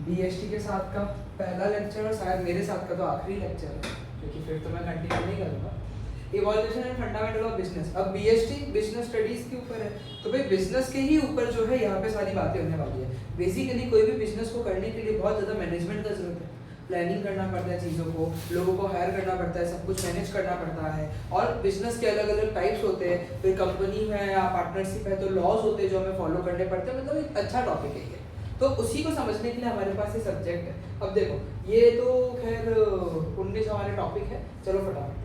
BST के साथ का पहला लेक्चर और शायद मेरे साथ का तो आखिरी लेक्चर है, क्योंकि फिर तो मैं कंटिन्यू नहीं करूँगा। Evolution and fundamental of business. अब बीएसटी बिजनेस स्टडीज के ऊपर है, तो भाई बिजनेस के ही ऊपर जो है यहाँ पे सारी बातें होने वाली है। बेसिकली कोई भी बिजनेस को करने के लिए बहुत ज़्यादा मैनेजमेंट का जरूरत है, प्लानिंग करना पड़ता है चीज़ों को, लोगों को हायर करना पड़ता है, सब कुछ मैनेज करना पड़ता है। और बिजनेस के अलग अलग टाइप्स होते हैं, फिर कंपनी है या पार्टनरशिप है तो लॉज होते हैं जो हमें फॉलो करने पड़ते हैं। मतलब एक अच्छा टॉपिक है ये, तो उसी को समझने के लिए हमारे पास ये सब्जेक्ट है। अब देखो ये तो खैर 19 हमारे टॉपिक है, चलो फटाफट।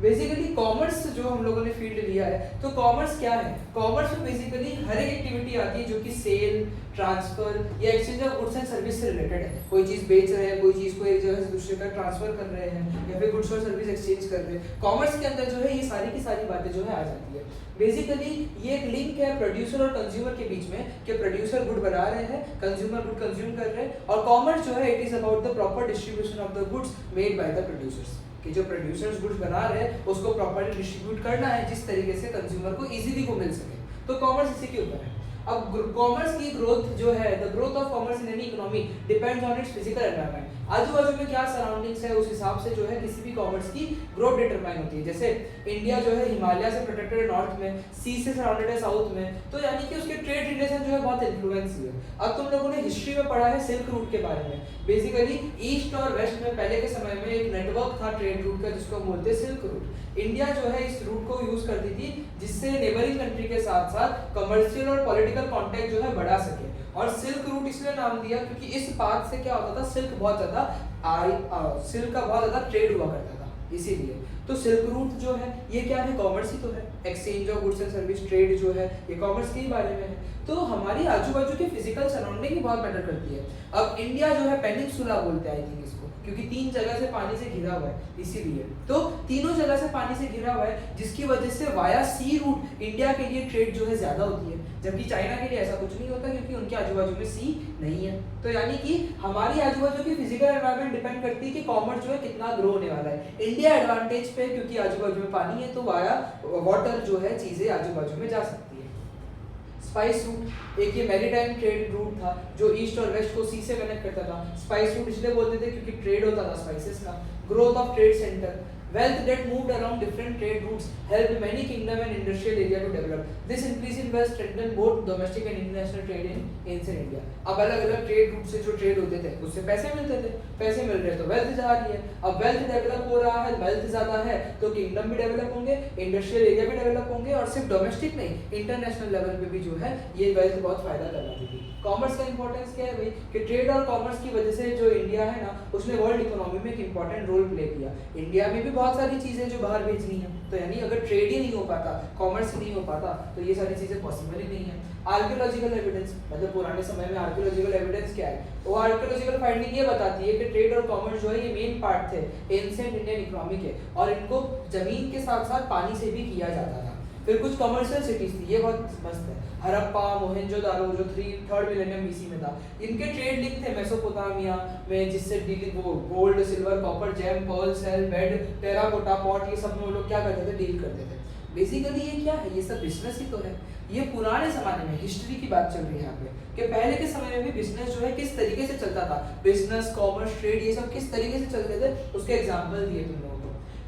बेसिकली कॉमर्स जो हम लोगों ने फील्ड लिया है, तो कॉमर्स क्या है? कॉमर्स में बेसिकली हर एक एक्टिविटी आती है जो कि सेल, ट्रांसफर या exchange of goods and service से रिलेटेड है। कोई चीज़ बेच रहे हैं, कोई चीज़ को एक जगह से दूसरे तक ट्रांसफर कर रहे हैं, या फिर गुड्स और सर्विस एक्सचेंज कर रहे हैं। कॉमर्स के अंदर जो है ये सारी की सारी बातें जो है आ जाती है। बेसिकली ये एक लिंक है प्रोड्यूसर और कंज्यूमर के बीच में, कि प्रोड्यूसर गुड बना रहे हैं, कंज्यूमर गुड कंज्यूम कर रहे हैं। और कॉमर्स जो है it is about the proper distribution of the goods made by the producers, कि जो प्रोड्यूसर्स गुड्स बना रहे हैं उसको प्रॉपर्ली डिस्ट्रीब्यूट करना है जिस तरीके से कंज्यूमर को इजीली को मिल सके। तो कॉमर्स इसी के ऊपर है। अब कॉमर्स की ग्रोथ जो है, the growth of commerce in any economy depends on it's physical environment. आजू बाजू में क्या सराउंडिंग्स है उस हिसाब से जो है किसी भी कॉमर्स की ग्रोथ डिटरमाइन होती है। जैसे इंडिया जो है हिमालय से प्रोटेक्टेड है नॉर्थ में, सी से सराउंडेड है साउथ में, तो यानी कि उसके ट्रेड रिलेशन जो है बहुत इन्फ्लुएंस हुए। अब तुम लोगों ने हिस्ट्री में पढ़ा है सिल्क रूट के बारे में। बेसिकली ईस्ट और वेस्ट में पहले के समय में एक नेटवर्क था ट्रेड रूट का जिसको हम बोलते हैं सिल्क रूट। इंडिया जो है इस रूट को यूज करती थी जिससे नेबरिंग कंट्री के साथ साथ कमर्शियल और पॉलिटिकल कांटेक्ट जो है बढ़ा सके। और सिल्क रूट इसलिए नाम दिया क्योंकि इस पाथ से क्या होता था, सिल्क बहुत ज्यादा सिल्क का बहुत ज्यादा ट्रेड हुआ करता था, इसीलिए। तो सिल्क रूट जो है ये क्या है, कॉमर्स ही तो है। Exchange of goods and service trade जो है ये कॉमर्स के ही बारे में है। तो हमारी आजू बाजू की फिजिकल सराउंडिंग ही बहुत मैटर करती है। अब इंडिया जो है पेनिनसुला बोलते हैं आई थिंक इसको, क्योंकि 3 जगह से पानी से घिरा हुआ है इसीलिए। तो तीनों जगह से पानी से घिरा हुआ है जिसकी वजह से वाया सी रूट इंडिया के लिए ट्रेड जो है ज्यादा होती है, जबकि चाइना के लिए ऐसा कुछ नहीं होता क्योंकि उनके आजू बाजू में सी नहीं है। तो यानी कि हमारी आजू बाजू की फिजिकल एनवायरनमेंट डिपेंड करती है कि कॉमर्स जो है कितना ग्रो होने वाला है। इंडिया एडवांटेज पे क्योंकि आजू बाजू में पानी है तो वाया वाटर जो है चीजें आजू बाजू में जा सकती है। स्पाइस रूट एक ये मैरीटाइम ट्रेड रूट था जो ईस्ट और वेस्ट को सी से कनेक्ट करता था। स्पाइस रूट इसलिए बोलते थे क्योंकि ट्रेड होता था स्पाइसेस का। Growth of trade centre, wealth that moved along different trade routes helped many kingdom and industrial area to develop. This increase in wealth strengthened both domestic and international trade in ancient India. अब अलग अलग trade route से जो trade होते थे उससे पैसे मिलते थे, पैसे मिल रहे तो वेल्थ जा रही है। अब वेल्थ डेवलप हो रहा है, वेल्थ ज्यादा है तो किंगडम भी डेवलप होंगे, इंडस्ट्रियल एरिया भी डेवलप होंगे, और सिर्फ डोमेस्टिक नहीं इंटरनेशनल लेवल पे भी जो है ये वेल्थ बहुत फायदा कर रही थी। कॉमर्स का इंपॉर्टेंस क्या है भाई, कि ट्रेड और कॉमर्स की वजह से जो इंडिया है ना उसने वर्ल्ड इकोनॉमी में एक इंपॉर्टेंट रोल प्ले किया। इंडिया में भी बहुत सारी चीजें जो बाहर भेजनी है, तो यानी अगर ट्रेड ही नहीं हो पाता, कॉमर्स ही नहीं हो पाता, तो ये सारी चीजें पॉसिबल ही नहीं है। आर्कियोलॉजिकल एविडेंस, मतलब पुराने समय में आर्कियोलॉजिकल एविडेंस क्या है, वो आर्कियोलॉजिकल फाइंडिंग ये बताती है कि ट्रेड और कॉमर्स जो है ये मेन पार्ट थे एंशिएंट इंडियन इकोनॉमी के, और इनको जमीन के साथ साथ पानी से भी किया जाता था। फिर कुछ कमर्शियल सिटीज थी, ये बहुत मस्त है, हड़प्पा, मोहेंजोदारो जो 3rd मिलेनियम बीसी में था, इनके ट्रेड लिंक थे मेसोपोटामिया में, जिससे डील वो gold, silver, copper, gem, pearl, shell, bead, terracotta, pot, ये सब में वो लोग क्या करते थे, डील करते थे। बेसिकली ये क्या है, ये सब बिजनेस ही तो है। ये पुराने जमाने में हिस्ट्री की बात चल रही है यहाँ पे, कि पहले के समय में भी बिजनेस जो है किस तरीके से चलता था, बिजनेस, कॉमर्स, ट्रेड, ये सब किस तरीके से चलते थे, उसके एग्जाम्पल दिए तुम लोगों को।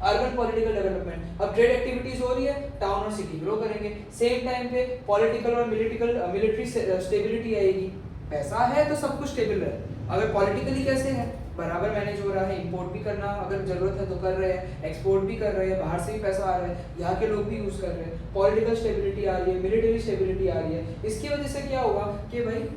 अर्बन पॉलिटिकल डेवलपमेंट, अब ट्रेड एक्टिविटीज हो रही है, टाउन और सिटी ग्रो करेंगे, सेम टाइम पे पॉलिटिकल और मिलिट्री स्टेबिलिटी आएगी। पैसा है तो सब कुछ स्टेबल है, अगर पॉलिटिकली कैसे है, बराबर मैनेज हो रहा है, इंपोर्ट भी करना अगर जरूरत है तो कर रहे हैं, एक्सपोर्ट भी कर रहे हैं, बाहर से भी पैसा आ रहा है, यहाँ के लोग भी यूज कर रहे हैं, पॉलिटिकल स्टेबिलिटी आ रही है, मिलिट्री स्टेबिलिटी आ रही है। इसकी वजह से क्या होगा कि भाई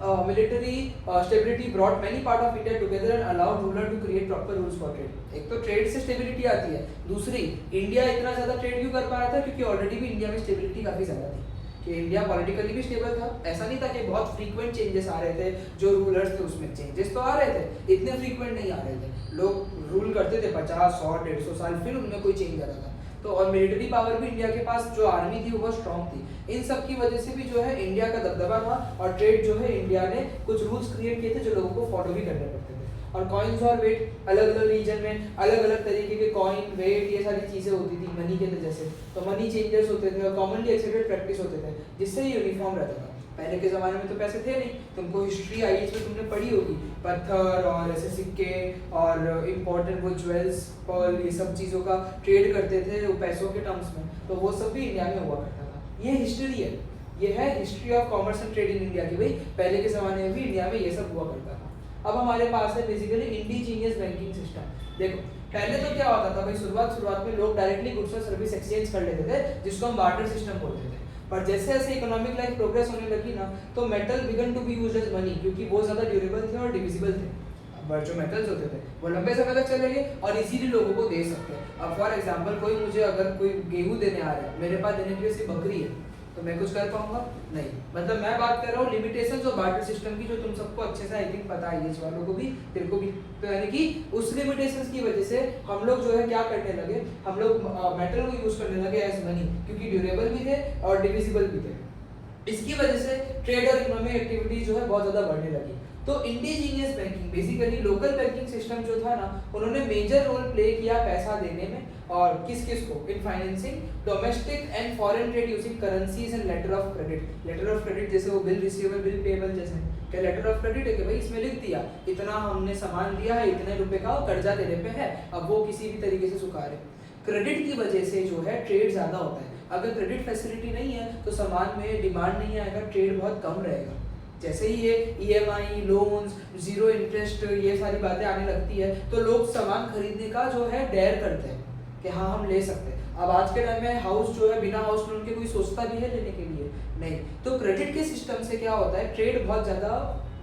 military stability brought many part of India together and allowed ruler to create proper rules for trade. एक तो ट्रेड से स्टेबिलिटी आती है, दूसरी इंडिया इतना ज्यादा ट्रेड क्यों कर पा रहा था, क्योंकि ऑलरेडी भी इंडिया में स्टेबिलिटी काफी ज्यादा थी, कि इंडिया पॉलिटिकली भी स्टेबल था। ऐसा नहीं था कि बहुत फ्रीक्वेंट चेंजेस आ रहे थे, जो रूलर्स थे उसमें चेंजेस तो आ रहे थे, इतने फ्रीक्वेंट नहीं आ रहे थे, लोग रूल करते थे 50, 100, 150 साल, फिर उनमें कोई चेंज आता था। तो और मिलिट्री पावर भी इंडिया के पास जो आर्मी थी वो बहुत स्ट्रांग थी। इन सब की वजह से भी जो है इंडिया का दबदबा था, और ट्रेड जो है इंडिया ने कुछ रूल्स क्रिएट किए थे जो लोगों को फॉलो भी करने पड़ते थे। और कॉइन्स और वेट, अलग अलग रीजन में अलग अलग तरीके के कॉइन, वेट, ये सारी चीजें होती थी मनी के जैसे, तो मनी चेंजेस होते थे और कॉमनली एक्सेप्टेड प्रैक्टिस होते थे जिससे यूनिफॉर्म रहता था। पहले के ज़माने में तो पैसे थे नहीं, तुमको हिस्ट्री आई में तुमने पढ़ी होगी, पत्थर और ऐसे सिक्के और इम्पोर्टेंट वो ज्वेल्स पर्ल ये सब चीज़ों का ट्रेड करते थे वो पैसों के टर्म्स में, तो वो सब भी इंडिया में हुआ करता था। ये हिस्ट्री है, ये है history of commerce and trade in India की, भाई पहले के ज़माने में भी इंडिया में ये सब हुआ करता था। अब हमारे पास है बेसिकली इंडिजीनियस बैंकिंग सिस्टम। देखो पहले तो क्या होता था भाई, शुरुआत में लोग डायरेक्टली गुड्स और सर्विस एक्सचेंज कर लेते थे, जिसको हम बार्टर सिस्टम बोलते थे। पर जैसे जैसे इकोनॉमिक लाइफ प्रोग्रेस होने लगी ना, तो metal began to be used as money, क्योंकि वो ज़्यादा ड्यूरेबल थे और डिविजिबल थे। अब जो मेटल्स होते थे वो लंबे समय तक चलेंगे और इजीली लोगों को दे सकते हैं। अब फॉर एग्जांपल कोई मुझे अगर कोई गेहूं देने आ रहा है, मेरे पास देने के लिए सिर्फ बकरी है, तो मैं कुछ कर पाऊंगा नहीं। मतलब मैं बात कर रहा हूँ लिमिटेशंस ऑफ बार्टर सिस्टम की, जो तुम सबको अच्छे से आई थिंक पता है, ये वालों को भी तेरे को भी। तो यानी कि उस लिमिटेशंस की वजह से हम लोग जो है क्या करने लगे, हम लोग मेटल को यूज करने लगे एज मनी, क्योंकि ड्यूरेबल भी थे और डिविजिबल भी थे। इसकी वजह से ट्रेड और इकोनॉमिक एक्टिविटी जो है बहुत ज़्यादा बढ़ने लगी। तो indigenous banking basically local banking system जो था ना, उन्होंने मेजर रोल प्ले किया पैसा देने में, और किस किस को, in financing domestic and foreign trade using currencies and letter of credit. Letter of credit जैसे वो बिल रिसीवेबल बिल पेबल जैसे, क्या लेटर ऑफ क्रेडिट है कि भाई इसमें लिख दिया इतना हमने सामान दिया है, इतने रुपए का कर्जा देने पे है, अब वो किसी भी तरीके से चुका रहे। क्रेडिट की वजह से जो है ट्रेड ज़्यादा होता है। अगर क्रेडिट फैसिलिटी नहीं है तो सामान में डिमांड नहीं आएगा, ट्रेड बहुत कम रहेगा। जैसे ही ये ईएमआई, लोन्स, जीरो इंटरेस्ट, ये सारी बातें आने लगती है, तो लोग सामान खरीदने का जो है डेयर करते हैं कि हाँ हम ले सकते हैं। अब आज के टाइम में हाउस जो है बिना हाउस लोन के कोई सोचता भी है लेने के लिए नहीं। तो क्रेडिट के सिस्टम से क्या होता है, ट्रेड बहुत ज़्यादा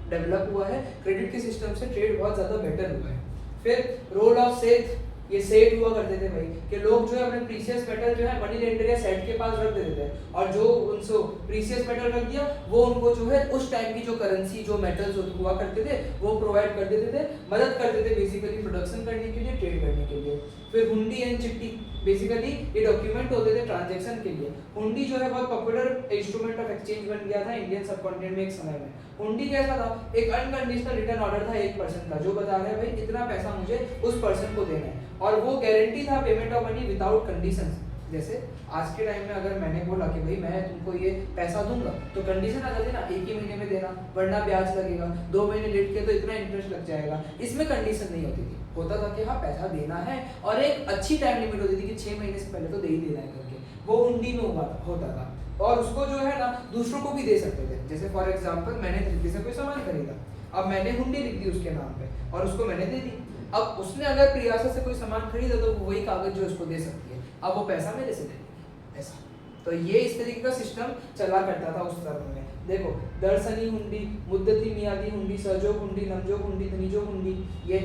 डेवलप हुआ है, क्रेडिट के सिस्टम से ट्रेड बहुत ज़्यादा बेटर हुआ है। फिर रोल ऑफ सेठ, ये सेट हुआ करते थे भाई कि लोग जो है अपने प्रीशियस मेटल जो है मनी लेंडर या सेट के पास रख देते थे, और जो उनको प्रीशियस मेटल रख दिया वो उनको जो है उस टाइम की जो करेंसी, जो मेटल्स हुआ करते थे वो प्रोवाइड कर देते थे, मदद करते थे बेसिकली प्रोडक्शन करने के लिए, ट्रेड करने के लिए। फिर हुंडी एंड चिट्ठी, बेसिकली ये डॉक्यूमेंट होते थे ट्रांजैक्शन के लिए। हुंडी जो है बहुत पॉपुलर इंस्ट्रूमेंट ऑफ एक्सचेंज बन गया था इंडियन सबकॉन्टिनेंट में एक समय में। हुंडी कैसा था, एक अनकंडीशनल रिटर्न ऑर्डर था एक पर्सन का, जो बता रहा है भाई इतना पैसा मुझे उस पर्सन को देना है, और वो गारंटी था payment of money without conditions. जैसे आज के टाइम में अगर मैंने बोला कि भाई मैं तुमको ये पैसा दूंगा, तो कंडीशन आ जाती ना, 1 ही महीने में देना वरना ब्याज लगेगा, 2 महीने लेट के तो इतना इंटरेस्ट लग जाएगा। इसमें कंडीशन नहीं होती थी, होता था कि हाँ पैसा देना है, और एक अच्छी टाइम लिमिट होती थी कि 6 महीने से पहले तो दे ही देना है करके, वो हुंडी में होता था। और उसको जो है ना दूसरों को भी दे सकते थे। जैसे फॉर एग्जाम्पल मैंने तरीके से कोई सामान खरीदा, अब मैंने हुंडी लिख दी उसके नाम पे और उसको मैंने दे दी। अब उसने अगर प्रियासा से कोई सामान खरीदा तो वही कागज जो उसको दे सकती है, अब वो पैसा मेरे से लेगी ऐसा। तो ये इस तरीके का सिस्टम चला करता था उस समय में। देखो दर्शनी हुंडी, मुद्दती मियादी हुंडी, सहजोग हुंडी, नमजोग हुंडी, धनीजोग हुंडी, ये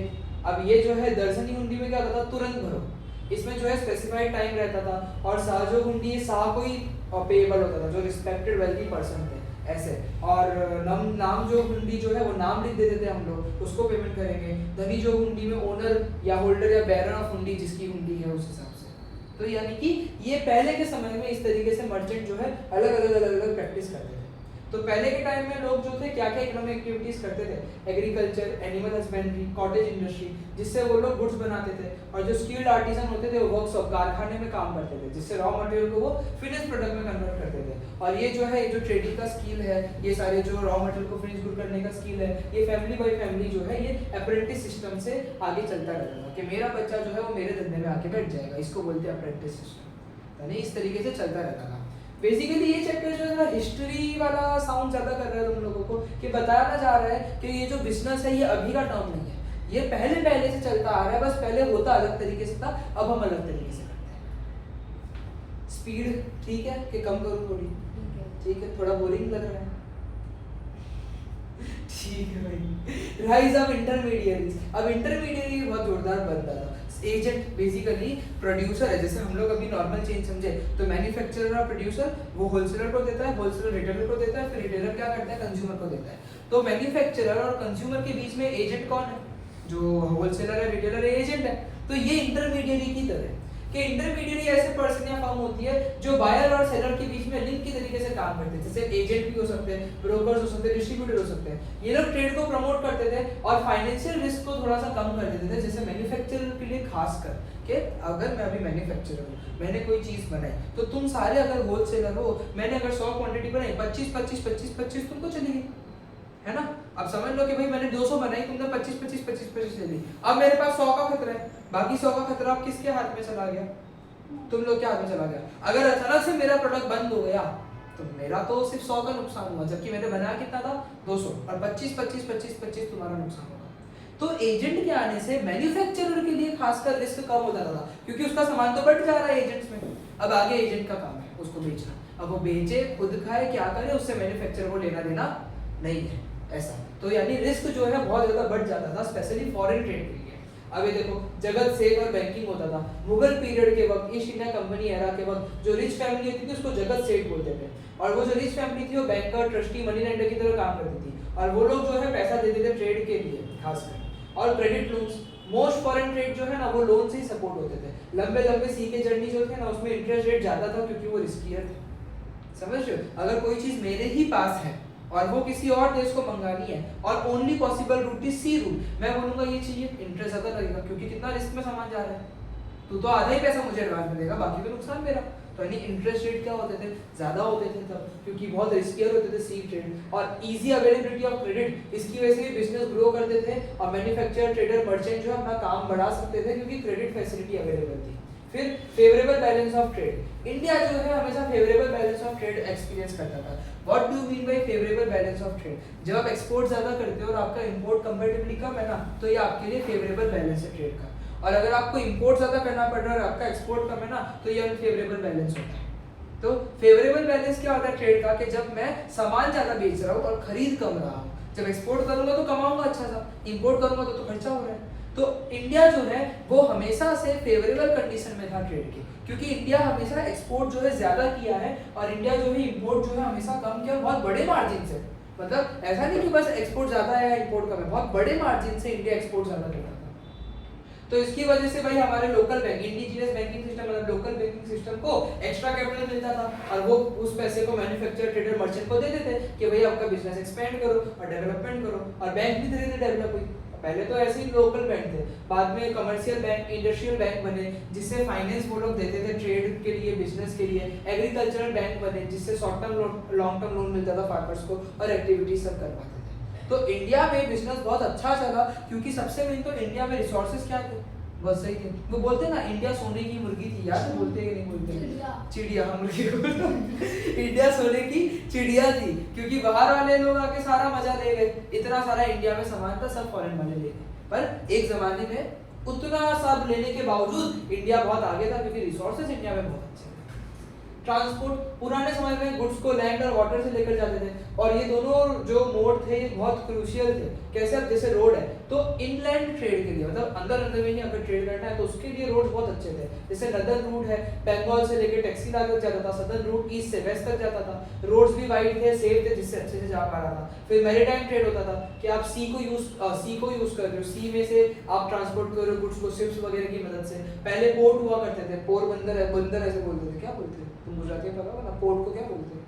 अब ये जो है दर्शनी हुंडी में क्या होता था, तुरंत भरो, इसमें जो है स्पेसिफाइड टाइम रहता था। और सहजोग हुंडी शाह को ही पेएबल होता था, जो रिस्पेक्टेड वेल्दी पर्सन थे ऐसे। और नाम जो हुंडी जो है वो नाम लिख देते थे हम लोग, उसको पेमेंट करेंगे। धनी जो हुंडी में ओनर या होल्डर या बैरन ऑफ हुंडी जिसकी हुंडी है उस हिसाब से। तो यानी कि ये पहले के समय में इस तरीके से मर्चेंट जो है अलग अलग प्रैक्टिस करते थे। तो पहले के टाइम में लोग जो थे क्या क्या इकोनॉमिक एक्टिविटीज करते थे, agriculture, animal husbandry, cottage industry, जिससे वो लोग गुड्स बनाते थे। और जो स्किल्ड आर्टिजन होते थे वो वर्कशॉप, कारखाने में काम करते थे, जिससे रॉ मटेरियल को वो फिनिश प्रोडक्ट में कन्वर्ट करते थे। और ये जो है जो ट्रेडिंग का स्किल है, ये सारे जो रॉ मटेरियल को फिनिश गुड करने का स्किल है, ये फैमिली बाय फैमिली जो है ये अप्रेंटिस सिस्टम से आगे चलता रहेगा कि मेरा बच्चा जो है वो मेरे धंधे में आके बैठ जाएगा, इसको बोलते हैं अप्रेंटिस सिस्टम। यानी इस तरीके से चलता रहता था। बेसिकली ये चैप्टर जो है ना हिस्ट्री वाला साउंड ज़्यादा कर रहा है तुम लोगों को, कि बताना चाह रहा है कि ये जो बिजनेस है ये अभी का टर्म नहीं है, ये पहले से चलता आ रहा है, बस पहले होता अलग तरीके से था, अब हम अलग तरीके से करते हैं। स्पीड ठीक है कि कम करूँ थोड़ी? ठीक है, थोड़ा बोरिंग लग रहा है? ठीक है भाई। Rise of intermediaries. अब इंटरमीडियरी बहुत जोरदार बनता था। एजेंट बेसिकली प्रोड्यूसर है, जैसे हम लोग अभी नॉर्मल चेंज समझे तो मैन्युफैक्चरर और प्रोड्यूसर वो होलसेलर को देता है, होलसेलर रिटेलर को देता है, फिर रिटेलर क्या करता है कंज्यूमर को देता है। तो मैन्युफैक्चरर और कंज्यूमर के बीच में एजेंट कौन है? जो होलसेलर है, रिटेलर है, एजेंट है। तो ये इंटरमीडियरी की तरह है। कि इंटरमीडिएट ऐसे पर्सन या फर्म होती है जो बायर और सेलर के बीच में लिंक की तरीके से काम करते हैं, जैसे एजेंट भी हो सकते हैं, ब्रोकर्स हो सकते हैं, डिस्ट्रीब्यूटर हो सकते हैं। ये लोग ट्रेड को प्रमोट करते थे और फाइनेंशियल रिस्क को थोड़ा सा कम कर देते थे, जैसे मैन्युफैक्चरर के लिए खास कर कि अगर मैं अभी मैन्युफैक्चरर हूँ, मैंने कोई चीज बनाई, तो तुम सारे अगर होलसेलर हो, मैंने अगर 100 क्वांटिटी बनाई, 25 तुमको चलेगी, है ना। अब समझ लो कि भाई मैंने 200 बनाई, तुमने 25 ले ली, अब मेरे पास 100 का खतरा है, बाकी 100 का खतरा अब किसके हाथ में चला गया? तुम लोग के हाथ में चला गया। अगर अचानक से मेरा प्रोडक्ट बंद हो गया तो मेरा तो सिर्फ 100 का नुकसान हुआ, जबकि मैंने बनाया कितना था? 200, और 25 तुम्हारा नुकसान होगा। तो एजेंट के आने से मैन्युफैक्चरर के लिए खासकर रिस्क कम हो जाता था, क्योंकि उसका सामान तो बढ़ जा रहा है एजेंट्स में। अब आगे एजेंट का काम है उसको बेचना, अब वो बेचे, खुद खाए, क्या करे, उससे मैन्युफैक्चरर को लेना देना नहीं है, ऐसा। तो यानी रिस्क जो है बहुत ज्यादा बढ़ जाता था, स्पेशली फॉरेन ट्रेड के लिए। अब ये देखो, जगत सेठ और बैंकिंग होता था मुगल पीरियड के वक्त, ईस्ट इंडिया कंपनी एरा के वक्त। जो रिच फैमिली होती थी उसको जगत सेठ बोलते थे, और वो जो रिच फैमिली थी वो बैंकर, ट्रस्टी, मनी लेंडर की तरह काम करती थी, और वो लोग जो है पैसा देते थे ट्रेड के लिए खासकर, और credit loans. Most foreign trade जो है ना वो लोन से ही सपोर्ट होते थे। लंबे लंबे सी के जर्नी जो थे ना उसमें इंटरेस्ट रेट ज्यादा था, क्योंकि वो रिस्कियर थे। समझ रहे हो? अगर कोई चीज मेरे ही पास है और वो किसी और देश को मंगानी है, और only possible route is sea route, मैं बोलूंगा ये चाहिए, इंटरेस्ट ज्यादा लगेगा, क्योंकि कितना रिस्क में सामान जा रहा है, तू तो आधा ही पैसा मुझे एडवांस में देगा, बाकी का नुकसान मेरा। तो यानी इंटरेस्ट रेट क्या होते थे? ज्यादा होते थे तब, क्योंकि बहुत रिस्कियर होते थे सी ट्रेड, और इजी अवेलेबिलिटी ऑफ क्रेडिट, इसकी वजह से बिजनेस ग्रो करते थे, और मैन्युफैक्चरर, ट्रेडर, मर्चेंट जो है अपना काम बढ़ा सकते थे, क्योंकि क्रेडिट फैसिलिटी अवेलेबल थी। फिर favourable balance of trade, India जो है हमेशा favourable balance of trade experience करता था। What do mean by favourable balance of trade? जब आप एक्सपोर्ट ज्यादा करते हो और आपका इंपोर्ट कंपैरेटिवली कम है ना, तो ये आपके लिए फेवरेबल बैलेंस है ट्रेड का। और अगर आपको इंपोर्ट ज्यादा करना पड़ रहा है और आपका एक्सपोर्ट कम है ना, तो ये अनफेवरेबल बैलेंस होता है। तो फेवरेबल बैलेंस क्या होता है ट्रेड का? कि जब मैं सामान ज्यादा बेच रहा हूँ और खरीद कम रहा हूँ, जब एक्सपोर्ट करूंगा तो कमाऊंगा अच्छा सा, इंपोर्ट करूंगा तो खर्चा हो रहा है। तो इंडिया जो है वो हमेशा से फेवरेबल कंडीशन में था ट्रेड के, क्योंकि इंडिया हमेशा एक्सपोर्ट जो है ज्यादा किया है, और इंडिया जो है इंपोर्ट जो है हमेशा कम किया, बहुत बड़े मार्जिन से। मतलब ऐसा नहीं कि बस एक्सपोर्ट ज्यादा है या इंपोर्ट कम है, बहुत बड़े मार्जिन से इंडिया एक्सपोर्ट ज्यादा करता था। तो इसकी वजह से भाई हमारे local bank, indigenous banking system, मतलब लोकल बैंकिंग सिस्टम को एक्स्ट्रा कैपिटल मिलता था, और वो उस पैसे को मैन्युफैक्चरर, ट्रेडर, मर्चेंट को देते थे कि भाई आपका बिजनेस एक्सपेंड करो और डेवलपमेंट करो, और बैंक भी धीरे धीरे डेवलप हुई। पहले तो ऐसे ही लोकल बैंक थे, बाद में कमर्शियल बैंक, इंडस्ट्रियल बैंक बने, जिससे फाइनेंस वो लोग देते थे ट्रेड के लिए, बिजनेस के लिए। एग्रीकल्चरल बैंक बने, जिससे short term, long term loan मिलता था फार्मर्स को, और एक्टिविटीज सब कर पाते थे। तो इंडिया में बिजनेस बहुत अच्छा चला, क्योंकि सबसे मेन तो इंडिया में रिसोर्सेज क्या थे? बस सही थे। वो बोलते हैं ना इंडिया सोने की मुर्गी थी, याद है? बोलते हैं कि नहीं बोलते? चिड़िया, हाँ मुर्गी को इंडिया सोने की चिड़िया थी, क्योंकि बाहर वाले लोग आके सारा मजा ले गए, इतना सारा इंडिया में सामान था, सब फॉरेन वाले ले गए। पर एक जमाने में उतना सब लेने के बावजूद इंडिया बहुत आगे था, क्योंकि रिसोर्सेज इंडिया में बहुत अच्छे थे। ट्रांसपोर्ट, पुराने समय में गुड्स को लैंड और वाटर से लेकर जाते थे, और ये दोनों जो मोड थे ये बहुत क्रूशियल थे। कैसे? अब जैसे रोड है तो इनलैंड ट्रेड के लिए, मतलब अंदर अंदर में नहीं अगर ट्रेड करना है तो उसके लिए रोड बहुत अच्छे थे। जैसे नदर्न रूट है, बंगाल से लेकर टैक्सीला तक जाता था, सदर्न रूट ईस्ट से वेस्ट तक जाता था, रोड्स भी वाइड थे, सेफ थे, जिससे अच्छे से जा पा रहा था। फिर मैरीटाइम ट्रेड होता था कि आप सी को यूज कर रहे हो, सी में से आप ट्रांसपोर्ट कर रहे हो गुड्स को शिप्स वगैरह की मदद से। पहले पोर्ट हुआ करते थे, पोरबंदर है, बंदर ऐसे बोलते थे, क्या बोलते हैं तुम गुजराती में पता होगा ना, पोर्ट को क्या बोलते हैं?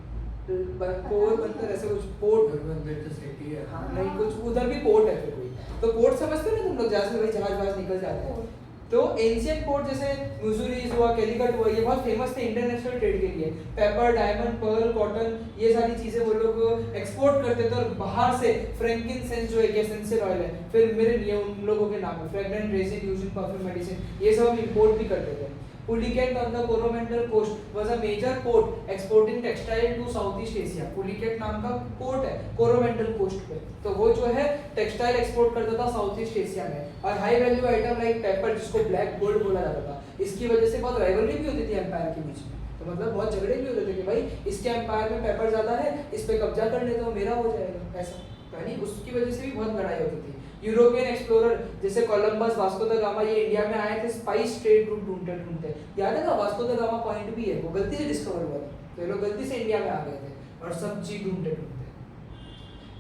पोरबंदर ऐसे कुछ, पोर्ट तो सिटी है, हाँ नहीं कुछ उधर भी पोर्ट है फिर कोई, तो पोर्ट समझते हो ना तुम लोग, जहाँ से भाई जहाज निकल जाते हैं। तो एंशिएंट पोर्ट जैसे म्यूजुरीज हुआ, कैलिकट हुआ, ये बहुत फेमस थे इंटरनेशनल ट्रेड के लिए। पेपर, डायमंड, पर्ल, कॉटन, ये सारी चीजें वो लोग एक्सपोर्ट करते थे, और बाहर से फ्रैंकिनसेंस जो एक एसेंशियल ऑयल है, फिर मेरे लिए उन लोगों के नाम है, fragrant resin used in perfume, medicine, ये सब हम इंपोर्ट भी करते थे। Pulicat on the Coromandel coast was a major port exporting textile to Southeast Asia. Pulicat नाम का पोर्ट है कोरोमेंडल कोस्ट पे, तो वो जो है टेक्सटाइल एक्सपोर्ट करता था साउथ ईस्ट एशिया में। और high value item like paper, जिसको ब्लैक गोल्ड बोला जाता था, इसकी वजह से बहुत राइवलरी भी होती थी एम्पायर के बीच में। तो मतलब बहुत झगड़े भी होते थे कि भाई इसके एम्पायर में पेपर ज्यादा है, इस पे कब्जा कर ले तो मेरा हो जाएगा, ऐसा। यानी उसकी वजह से भी बहुत लड़ाई होती थी। यूरोपियन एक्सप्लोरर जैसे कोलंबस, वास्को द गामा, ये इंडिया में आए थे स्पाइस ट्रेड रूट ढूंढते ढूंढते। याद है ना, वास्को द गामा पॉइंट भी है, वो गलती से डिस्कवर हुआ था, तो ये लोग गलती से इंडिया में आ गए थे और सब चीज ढूंढते ढूंढते।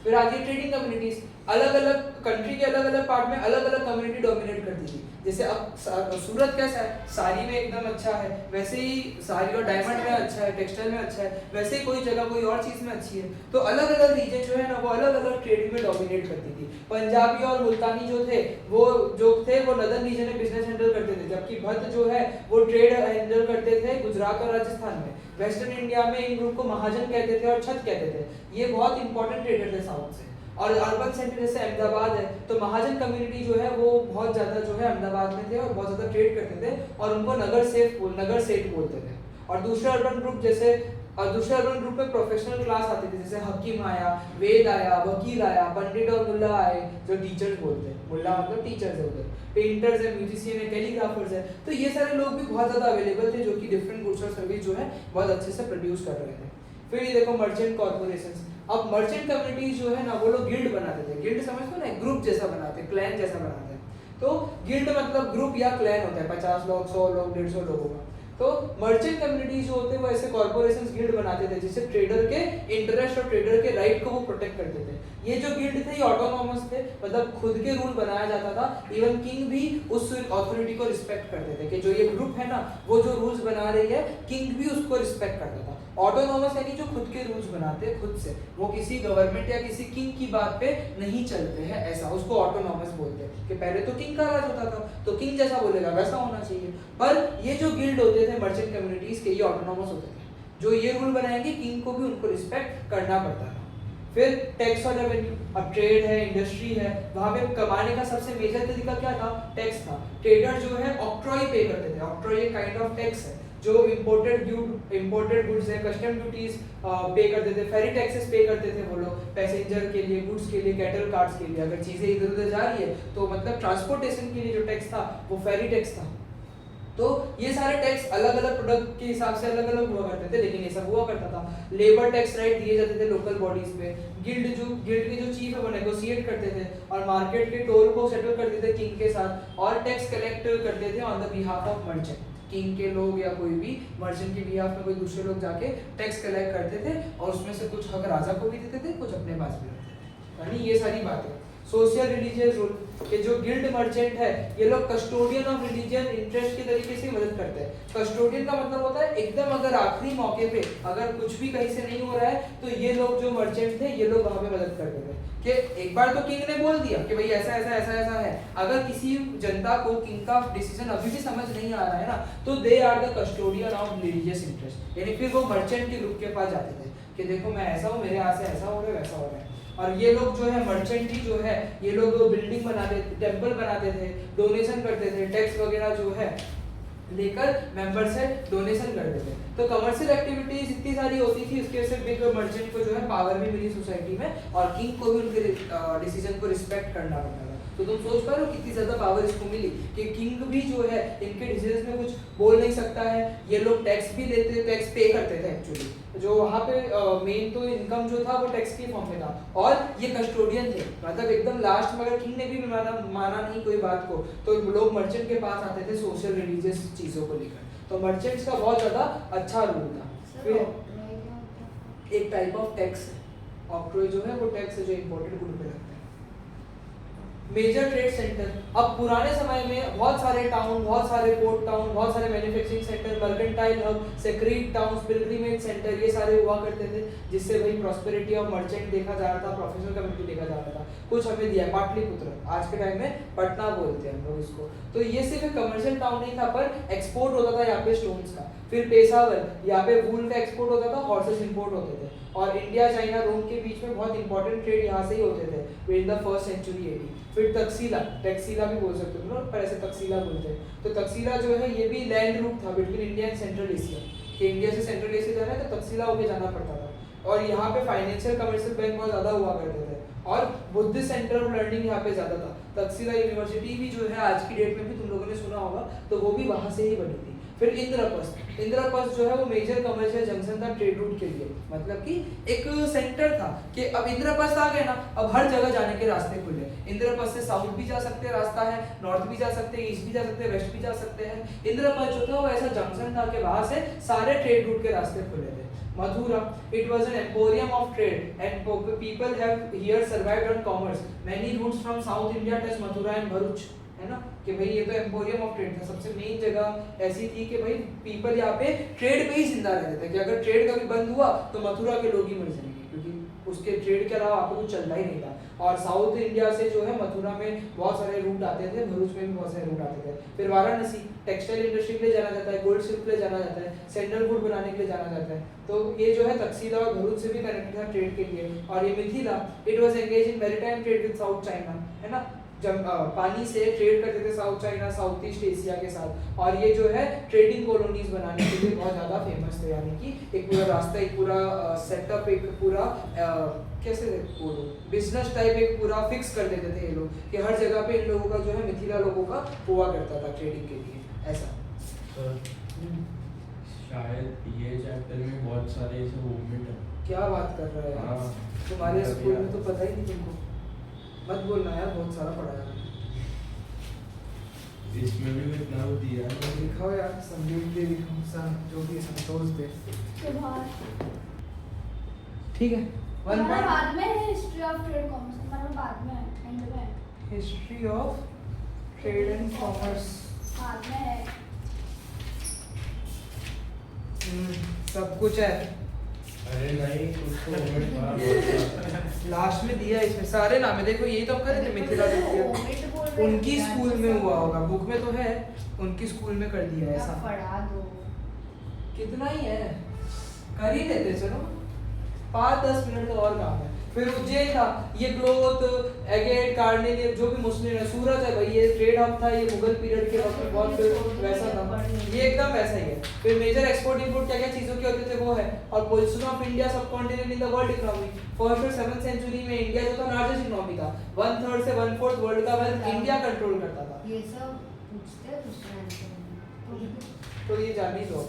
फिर आगे ट्रेडिंग कम्युनिटीज, अलग अलग कंट्री के अलग अलग पार्ट में अलग अलग कम्युनिटी डोमिनेट करती थी। जैसे अब सूरत कैसा है, साड़ी में एकदम अच्छा है, वैसे ही साड़ी और डायमंड में अच्छा है, टेक्सटाइल में अच्छा है, वैसे ही कोई जगह कोई और चीज में अच्छी है। तो अलग अलग रीजन जो है ना वो अलग अलग ट्रेडिंग में डोमिनेट करती थी। पंजाबी और मुल्तानी जो थे वो नदर्न रीजन में बिजनेस हैंडल करते थे, जबकि भट्ट जो है वो ट्रेड हैंडल करते थे गुजरात और राजस्थान में। वेस्टर्न इंडिया में इन ग्रुप को महाजन कहते थे और छत कहते थे। ये बहुत इंपॉर्टेंट ट्रेडर थे साउथ से। और अर्बन सेंटर जैसे अहमदाबाद है तो महाजन कम्युनिटी जो है वो बहुत ज्यादा जो है अहमदाबाद में थे और बहुत ज्यादा ट्रेड करते थे और उनको नगर सेठ बोलते थे। और दूसरे अर्बन ग्रुप में प्रोफेशनल क्लास आते थे, जैसे हकीम आया, वेद आया, वकील आया, पंडित और मुल्ला आए जो टीचर्स बोलते हैं, मुल्ला मतलब टीचर्स है उधर, पेंटर्स है, म्यूजिशियन है, कैलीग्राफर्स है। तो ये सारे लोग भी बहुत ज्यादा अवेलेबल थे जो कि डिफरेंट गुड्स और सर्विस जो है बहुत अच्छे से प्रोड्यूस कर रहे थे। फिर ये देखो मर्चेंट कॉर्पोरेशंस। अब मर्चेंट कम्युनिटीज जो है ना वो लोग गिल्ड बनाते थे। गिल्ड समझते हो ना, ग्रुप जैसा बनाते हैं, क्लैन जैसा बनाते हैं। तो गिल्ड मतलब ग्रुप या क्लैन होता है 50 लोग, 100 लोग, 150 लोगों का। तो मर्चेंट कम्युनिटीज जो होते हैं वो ऐसे कॉर्पोरेशंस गिल्ड बनाते थे जिससे ट्रेडर के इंटरेस्ट और ट्रेडर के राइट को वो प्रोटेक्ट करते थे। ये जो गिल्ड थे ये ऑटोनॉमस थे, मतलब खुद के रूल बनाया जाता था। इवन किंग भी उस अथॉरिटी को रिस्पेक्ट करते थे कि जो ये ग्रुप है ना वो जो रूल्स बना रही है, किंग भी उसको रिस्पेक्ट करता था। ऑटोनॉमस यानी जो खुद के रूल्स बनाते हैं खुद से, वो किसी गवर्नमेंट या किसी किंग की बात पे नहीं चलते हैं, ऐसा उसको ऑटोनॉमस बोलते हैं। कि पहले तो किंग का राज होता था तो किंग जैसा बोलेगा वैसा होना चाहिए, पर ये जो गिल्ड होते थे मर्चेंट कम्युनिटीज के, ये ऑटोनॉमस होते थे। जो ये रूल बनाएंगे किंग को भी उनको रिस्पेक्ट करना पड़ता था। फिर टैक्स और रेवेन्यू। अब ट्रेड है, इंडस्ट्री है, वहां पे कमाने का सबसे मेजर तरीका क्या था? टैक्स था। ट्रेडर जो है ऑक्ट्रॉय पे करते थे। ऑक्ट्रॉय एक काइंड ऑफ टैक्स है जो इंपोर्टेड गुड्स है, कस्टम ड्यूटीज पे करते थे, फेरी टैक्सेस पे करते थे वो लोग, पैसेंजर के लिए, गुड्स के लिए, कैटल कार्ड्स के लिए। अगर चीजें इधर उधर जा रही है तो मतलब ट्रांसपोर्टेशन के लिए जो टैक्स था वो फेरी टैक्स था। तो ये सारे टैक्स अलग अलग प्रोडक्ट के हिसाब से अलग अलग हुआ करते थे, लेकिन ये सब हुआ करता था। लेबर टैक्स राइट दिए जाते थे लोकल बॉडीज पे। गिल्ड के जो चीफ है वो नेगोशिएट करते थे और मार्केट के टोल को सेटल करते थे किंग के साथ, और टैक्स कलेक्ट करते थे on the behalf of merchant. King के लोग या कोई भी मर्चेंट के बिहाफ में कोई दूसरे लोग जाके टैक्स कलेक्ट करते थे और उसमें से कुछ हक राजा को भी देते थे, कुछ अपने पास भी रखते थे। यानी ये सारी बातें। सोशल रिलीजियस रूल के जो गिल्ड मर्चेंट है ये लोग कस्टोडियन ऑफ रिलीजियन इंटरेस्ट के तरीके से मदद करते हैं। कस्टोडियन का मतलब होता है एकदम अगर आखिरी मौके पे अगर कुछ भी कहीं से नहीं हो रहा है तो ये लोग जो मर्चेंट थे ये लोग वहां पे मदद करते थे कि एक बार तो किंग ने बोल दिया कि भाई ऐसा ऐसा ऐसा ऐसा है, अगर किसी जनता को किंग का डिसीजन अभी भी समझ नहीं आ रहा है ना तो they are the custodian of religious interest, यानी फिर वो मर्चेंट के ग्रुप के पास जाते थे कि देखो मैं ऐसा हूँ, मेरे यहाँ से ऐसा हो रहा है वैसा हो रहा है। और ये लोग जो है मर्चेंट ही जो है ये लोग बिल्डिंग बनाते थे, टेंपल बनाते थे, डोनेशन करते थे, टैक्स वगैरह जो है लेकर मेंबर से डोनेशन करते थे। तो कमर्शियल एक्टिविटीज इतनी सारी होती थी, उसके वजह से बिग मर्चेंट को जो है पावर भी मिली सोसाइटी में और किंग को भी उनके डिसीजन को रिस्पेक्ट करना पड़ता था। तो तुम सोच पा रहे हो कितनी ज्यादा पावर इसको मिली कि किंग भी जो है इनके डिसीजन में कुछ बोल नहीं सकता है। ये लोग टैक्स भी लेते, टैक्स पे करते थे एक्चुअली, जो वहाँ पे मेन तो इनकम जो था वो टैक्स के फॉर्म में था। और ये कस्टोडियन थे, मतलब एकदम लास्ट में अगर किंग ने भी माना नहीं कोई बात को तो लोग मर्चेंट के पास आते थे सोशल रिलीजियस चीजों को लेकर। तो मर्चेंट्स का बहुत ज्यादा अच्छा रोल था। फिर एक टाइप ऑफ टैक्स है, ऑक्ट्रॉय जो है वो टैक्स है जो इंपोर्टेड गुड पे लगता है। Major trade center. अब पुराने समय में बहुत सारे टाउन, बहुत सारे पोर्ट टाउन, बहुत सारे manufacturing center, mercantile hub, sacred towns, pilgrimage center, ये सारे हुआ करते थे जिससे भाई प्रॉस्पेरिटी ऑफ मर्चेंट देखा जा रहा था, प्रोफेशनल कम्युनिटी देखा जा रहा था। कुछ हमें दिया पाटलिपुत्र, आज के टाइम में पटना बोलते हैं हम लोग इसको। तो ये सिर्फ कमर्शियल टाउन नहीं था पर एक्सपोर्ट होता था यहाँ पे स्टोन्स का। फिर पेशावर, यहाँ पे वूल का एक्सपोर्ट होता था, हॉर्सेस इंपोर्ट होते थे। और इंडिया, चाइना, रोम के बीच में बहुत इंपॉर्टेंट ट्रेड यहाँ से ही होते थे in the first century AD. फिर तकसीला, टैक्सीला भी बोल सकते हो पर ऐसे तकसीला बोलते हैं। तो तकसीला जो है ये भी लैंड रूट था between India and central Asia, कि इंडिया से सेंट्रल एशिया जाना है तो तकसीला होके जाना पड़ता था। और यहाँ पे फाइनेंशियल कमर्शियल बैंक बहुत ज्यादा हुआ करते थे और बुद्धिस्ट सेंटर ऑफ लर्निंग यहाँ पे ज्यादा था। तकसीला यूनिवर्सिटी भी जो है आज की डेट में भी तुम लोगों ने सुना होगा, तो वो भी वहां से ही बनी थी। फिर इंद्रप्रस्थ जो है वो मेजर कमर्शियल जंक्शन था ट्रेड रूट के लिए, मतलब कि एक सेंटर था कि अब इंद्रप्रस्थ आ गए ना, अब हर जगह जाने के रास्ते खुले। इंद्रप्रस्थ से साउथ भी जा सकते हैं रास्ता है, नॉर्थ भी जा सकते हैं, ईस्ट भी जा सकते हैं, वेस्ट भी जा सकते हैं। इंद्रप्रस्थ जो था वो ऐसा जंक्शन था कि वहां से सारे ट्रेड रूट के रास्ते खुले थे। Mathura, it was an emporium of trade and people have here survived on commerce. Many routes from South India touch Mathura and Bharuch, है ना, कि भाई ये तो एम्पोरियम ऑफ ट्रेड था, सबसे मेन जगह ऐसी थी कि भाई पीपल यहाँ पे ट्रेड पे ही जिंदा रहते थे, कि अगर ट्रेड कभी बंद हुआ तो मथुरा के लोग ही मर जाएंगे, क्योंकि उसके ट्रेड के अलावा आपको कुछ चलता ही नहीं था। और साउथ इंडिया से जो है मथुरा में बहुत सारे रूट आते थे, भरूच में भी बहुत सारे रूट आते थे। फिर वाराणसी टेक्सटाइल इंडस्ट्री के लिए जाना जाता है, गोल्ड सिल्क के लिए जाना जाता है, सैंडलवुड बनाने के लिए जाना जाता है। तो ये जो है तकसीला और भरूच से भी कनेक्टेड था ट्रेड के लिए। और ये Mithila, it was engage in maritime trade with south China, है ना, जब पानी से ट्रेड करते थे south China, south east Asia के साथ। और ये जो है ट्रेडिंग कॉलोनीज बनाने के लिए बहुत ज़्यादा फेमस थे, यानी कि एक पूरा रास्ता, एक पूरा सेटअप, एक पूरा कैसे बोलो बिजनेस टाइप एक पूरा फिक्स कर देते थे ये लोग, कि हर जगह पे इन लोगों का जो है मिथिला लोगों का हुआ करता था ट्रेडिंग के लिए, ऐसा। शायद ये चैप्टर में बहुत सारे ऐसे मूवमेंट है। क्या बात कर रहा है यार, हाँ, तुम्हारे स्कूल में तो पता ही नहीं तुमको, मत बोलना यार, बहुत सारा पढ़ाया है। इसमें भी इतना वो दिया है, दिखाओ यार, संदीप दे दिखाओ, जो भी संतोष दे, ठीक है। हमारा बाद में है हिस्ट्री ऑफ ट्रेड कॉमर्स, हमारा बाद में है, एंड में है history of trade and commerce, बाद में है। सब कुछ है। अरे नहीं कुछ तो मूवमेंट बाहर लास्ट में दिया है, इसमें सारे नाम है, देखो यही तो हम कर रहे थे, मिथिला दिया उनकी स्कूल में हुआ होगा, बुक में तो है, उनकी स्कूल में कर दिया है ऐसा। पढ़ा दो, कितना ही है, कर ही लेते, चलो 5-10 मिनट का और काम है। फिर उज्जैन था, ये ग्रोथ, एगेट, कार्नेलियम, जो भी मुस्लिम है, सूरत है भाई, ये ट्रेड हब था, ये मुगल पीरियड के वक्त में बहुत वैसा था, ये एकदम वैसा ही है। फिर मेजर एक्सपोर्ट इंपोर्ट क्या क्या चीजों के होते थे वो है। और पोजीशन ऑफ इंडिया सब continent in the world economy, first और 7th सेंचुरी में इंडिया जो था लार्जेस्ट इकोनॉमी था, 1/3 से 1/4 वर्ल्ड का वेल्थ इंडिया कंट्रोल करता था। ये सब पूछते हैं दूसरे तो ये जान ही दो,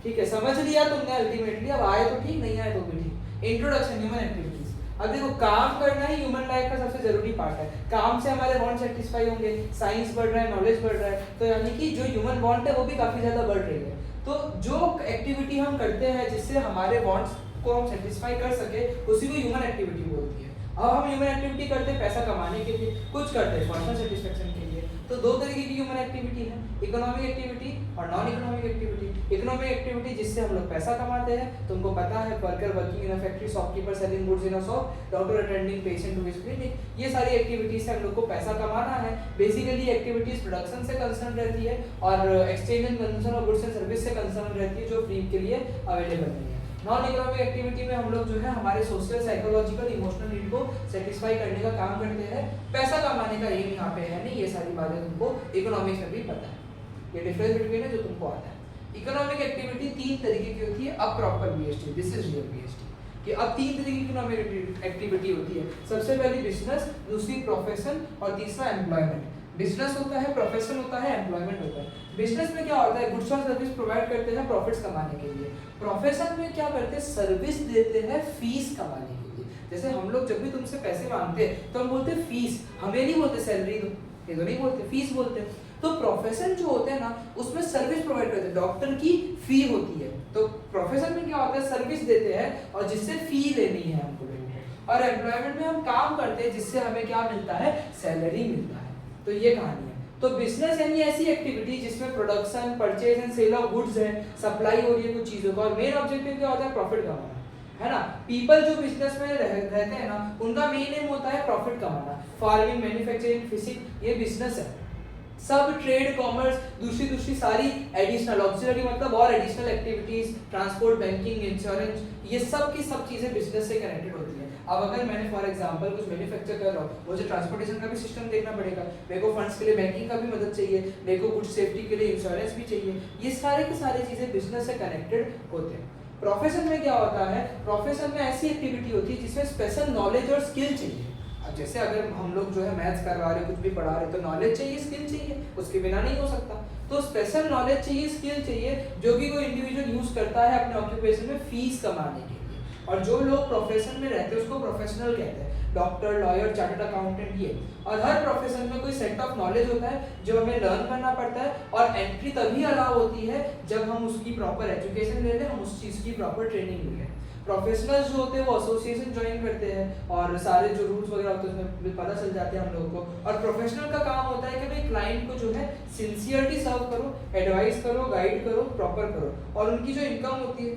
ठीक है, समझ लिया तुमने अल्टीमेटली, अब आए तो ठीक, नहीं आए तो भी ठीक। इंट्रोडक्शन ह्यूमन एक्टिविटीज, अब देखो काम करना ही ह्यूमन लाइफ का सबसे जरूरी पार्ट है, काम से हमारे वांट सेटिस्फाई होंगे, साइंस बढ़ रहा है, नॉलेज बढ़ रहा है, तो यानी कि जो ह्यूमन वांट है वो भी काफी ज्यादा बढ़ रही है। तो जो एक्टिविटी हम करते हैं जिससे हमारे वांट्स को हम सेटिस्फाई कर सके, उसी को ह्यूमन एक्टिविटी बोलती है। अब हम ह्यूमन एक्टिविटी करते हैं पैसा कमाने के लिए, कुछ करते हैं पर्सनल सेटिस्फेक्शन के लिए। तो दो तरीके की ह्यूमन एक्टिविटी है, इकोनॉमिक एक्टिविटी और non economic activity. Economic activity जिससे हम लोग पैसा कमाते हैं, तुमको पता है, worker working in a factory, shopkeeper selling goods in a shop, doctor attending patient to his clinic, ये सारी एक्टिविटीज से हम लोग को पैसा कमाना है। बेसिकली एक्टिविटीज प्रोडक्शन से कंसर्न रहती है और exchange and consumption of goods and service से कंसर्न रहती है, जो फ्री के लिए अवेलेबल नहीं है। नॉन इकोनॉमिक एक्टिविटी में हम लोग जो है हमारे सोशल, साइकोलॉजिकल, इमोशनल नीड को सेटिस्फाई करने का काम करते हैं, पैसा कमाने का एम यहाँ पे है नहीं। ये सारी बातें तुमको इकोनॉमिक्स में भी पता है, ये डिफरेंस बिटवीन है जो तुमको आता है। इकोनॉमिक एक्टिविटी 3 तरीके की होती है, अब proper BST, this is real BST, कि अब 3 तरीके की इकोनॉमिक एक्टिविटी होती है। सबसे पहली बिजनेस, दूसरी प्रोफेशन और तीसरा एम्प्लॉयमेंट। बिजनेस होता है, प्रोफेशन होता है, एम्प्लॉयमेंट होता है। बिजनेस में क्या होता है, गुड्स और सर्विस प्रोवाइड करते हैं प्रॉफिट्स कमाने के लिए। प्रोफेशन में क्या करते हैं, सर्विस देते हैं फीस कमाने के लिए। जैसे हम लोग जब भी तुमसे पैसे मांगते हैं तो हम बोलते हैं फीस, हमें नहीं बोलते सैलरी दो, ये तो नहीं बोलते, फीस बोलते हैं। तो प्रोफेशन जो होते हैं ना, उसमें सर्विस प्रोवाइड करते हैं, डॉक्टर की फी होती है। तो प्रोफेशन में क्या होता है, सर्विस देते हैं और जिससे फी लेनी है हमको लोगों को। और एम्प्लॉयमेंट में हम काम करते हैं जिससे हमें क्या मिलता है, सैलरी मिलता है। तो ये कहानी है। तो बिजनेस यानी ऐसी एक्टिविटी जिसमें production, purchase and sale of goods है, सप्लाई हो रही है कुछ चीजों का, और मेन ऑब्जेक्टिव क्या होता है, प्रॉफिट कमाना, है ना। पीपल जो बिजनेस में रहते हैं ना, उनका मेन एम होता है प्रॉफिट कमाना। फार्मिंग, मैन्युफैक्चरिंग, फिशिंग, ये बिजनेस है। सब ट्रेड, कॉमर्स, दूसरी सारी एडिशनल, ऑक्सिलरी मतलब और additional activities, transport, banking, insurance, ये सब की सब चीजें बिजनेस से कनेक्टेड होती है। अब अगर मैंने फॉर एग्जांपल कुछ मैन्युफैक्चर कर रहा हूँ, मुझे ट्रांसपोर्टेशन का भी सिस्टम देखना पड़ेगा, मेरे को फंड्स के लिए बैंकिंग का भी मदद चाहिए, मेरे को गुड सेफ्टी के लिए इंश्योरेंस भी चाहिए। ये सारे की सारी चीजें बिजनेस से कनेक्टेड होते हैं। प्रोफेशन में क्या होता है, प्रोफेशन में ऐसी एक्टिविटी होती है जिसमें स्पेशल नॉलेज और स्किल चाहिए। अब जैसे अगर हम लोग जो है मैथ्स करवा रहे, कुछ भी पढ़ा रहे, तो नॉलेज चाहिए, स्किल चाहिए, उसके बिना नहीं हो सकता। तो स्पेशल नॉलेज चाहिए, स्किल चाहिए, जो कि कोई इंडिविजुअल यूज करता है अपने ऑक्यूपेशन में फीस कमाने के लिए। और जो लोग प्रोफेशन में रहते हैं उसको प्रोफेशनल कहते हैं। डॉक्टर, लॉयर, चार्टर्ड अकाउंटेंट, ये। और हर प्रोफेशन में कोई सेट ऑफ नॉलेज होता है जो हमें लर्न करना पड़ता है, और एंट्री तभी अलाउ होती है जब हम उसकी प्रॉपर एजुकेशन ले लें, हम उस चीज़ की प्रॉपर ट्रेनिंग ले लें। प्रोफेशनल्स जो होते हैं वो एसोसिएशन ज्वाइन करते हैं और सारे जो रूल्स वगैरह होते हैं उसमें पता चल जाते हैं हम लोगों को। और प्रोफेशनल का काम होता है कि भाई क्लाइंट को जो है सिंसियरिटी सर्व करो, एडवाइस करो, गाइड करो, प्रॉपर करो। और उनकी जो इनकम होती है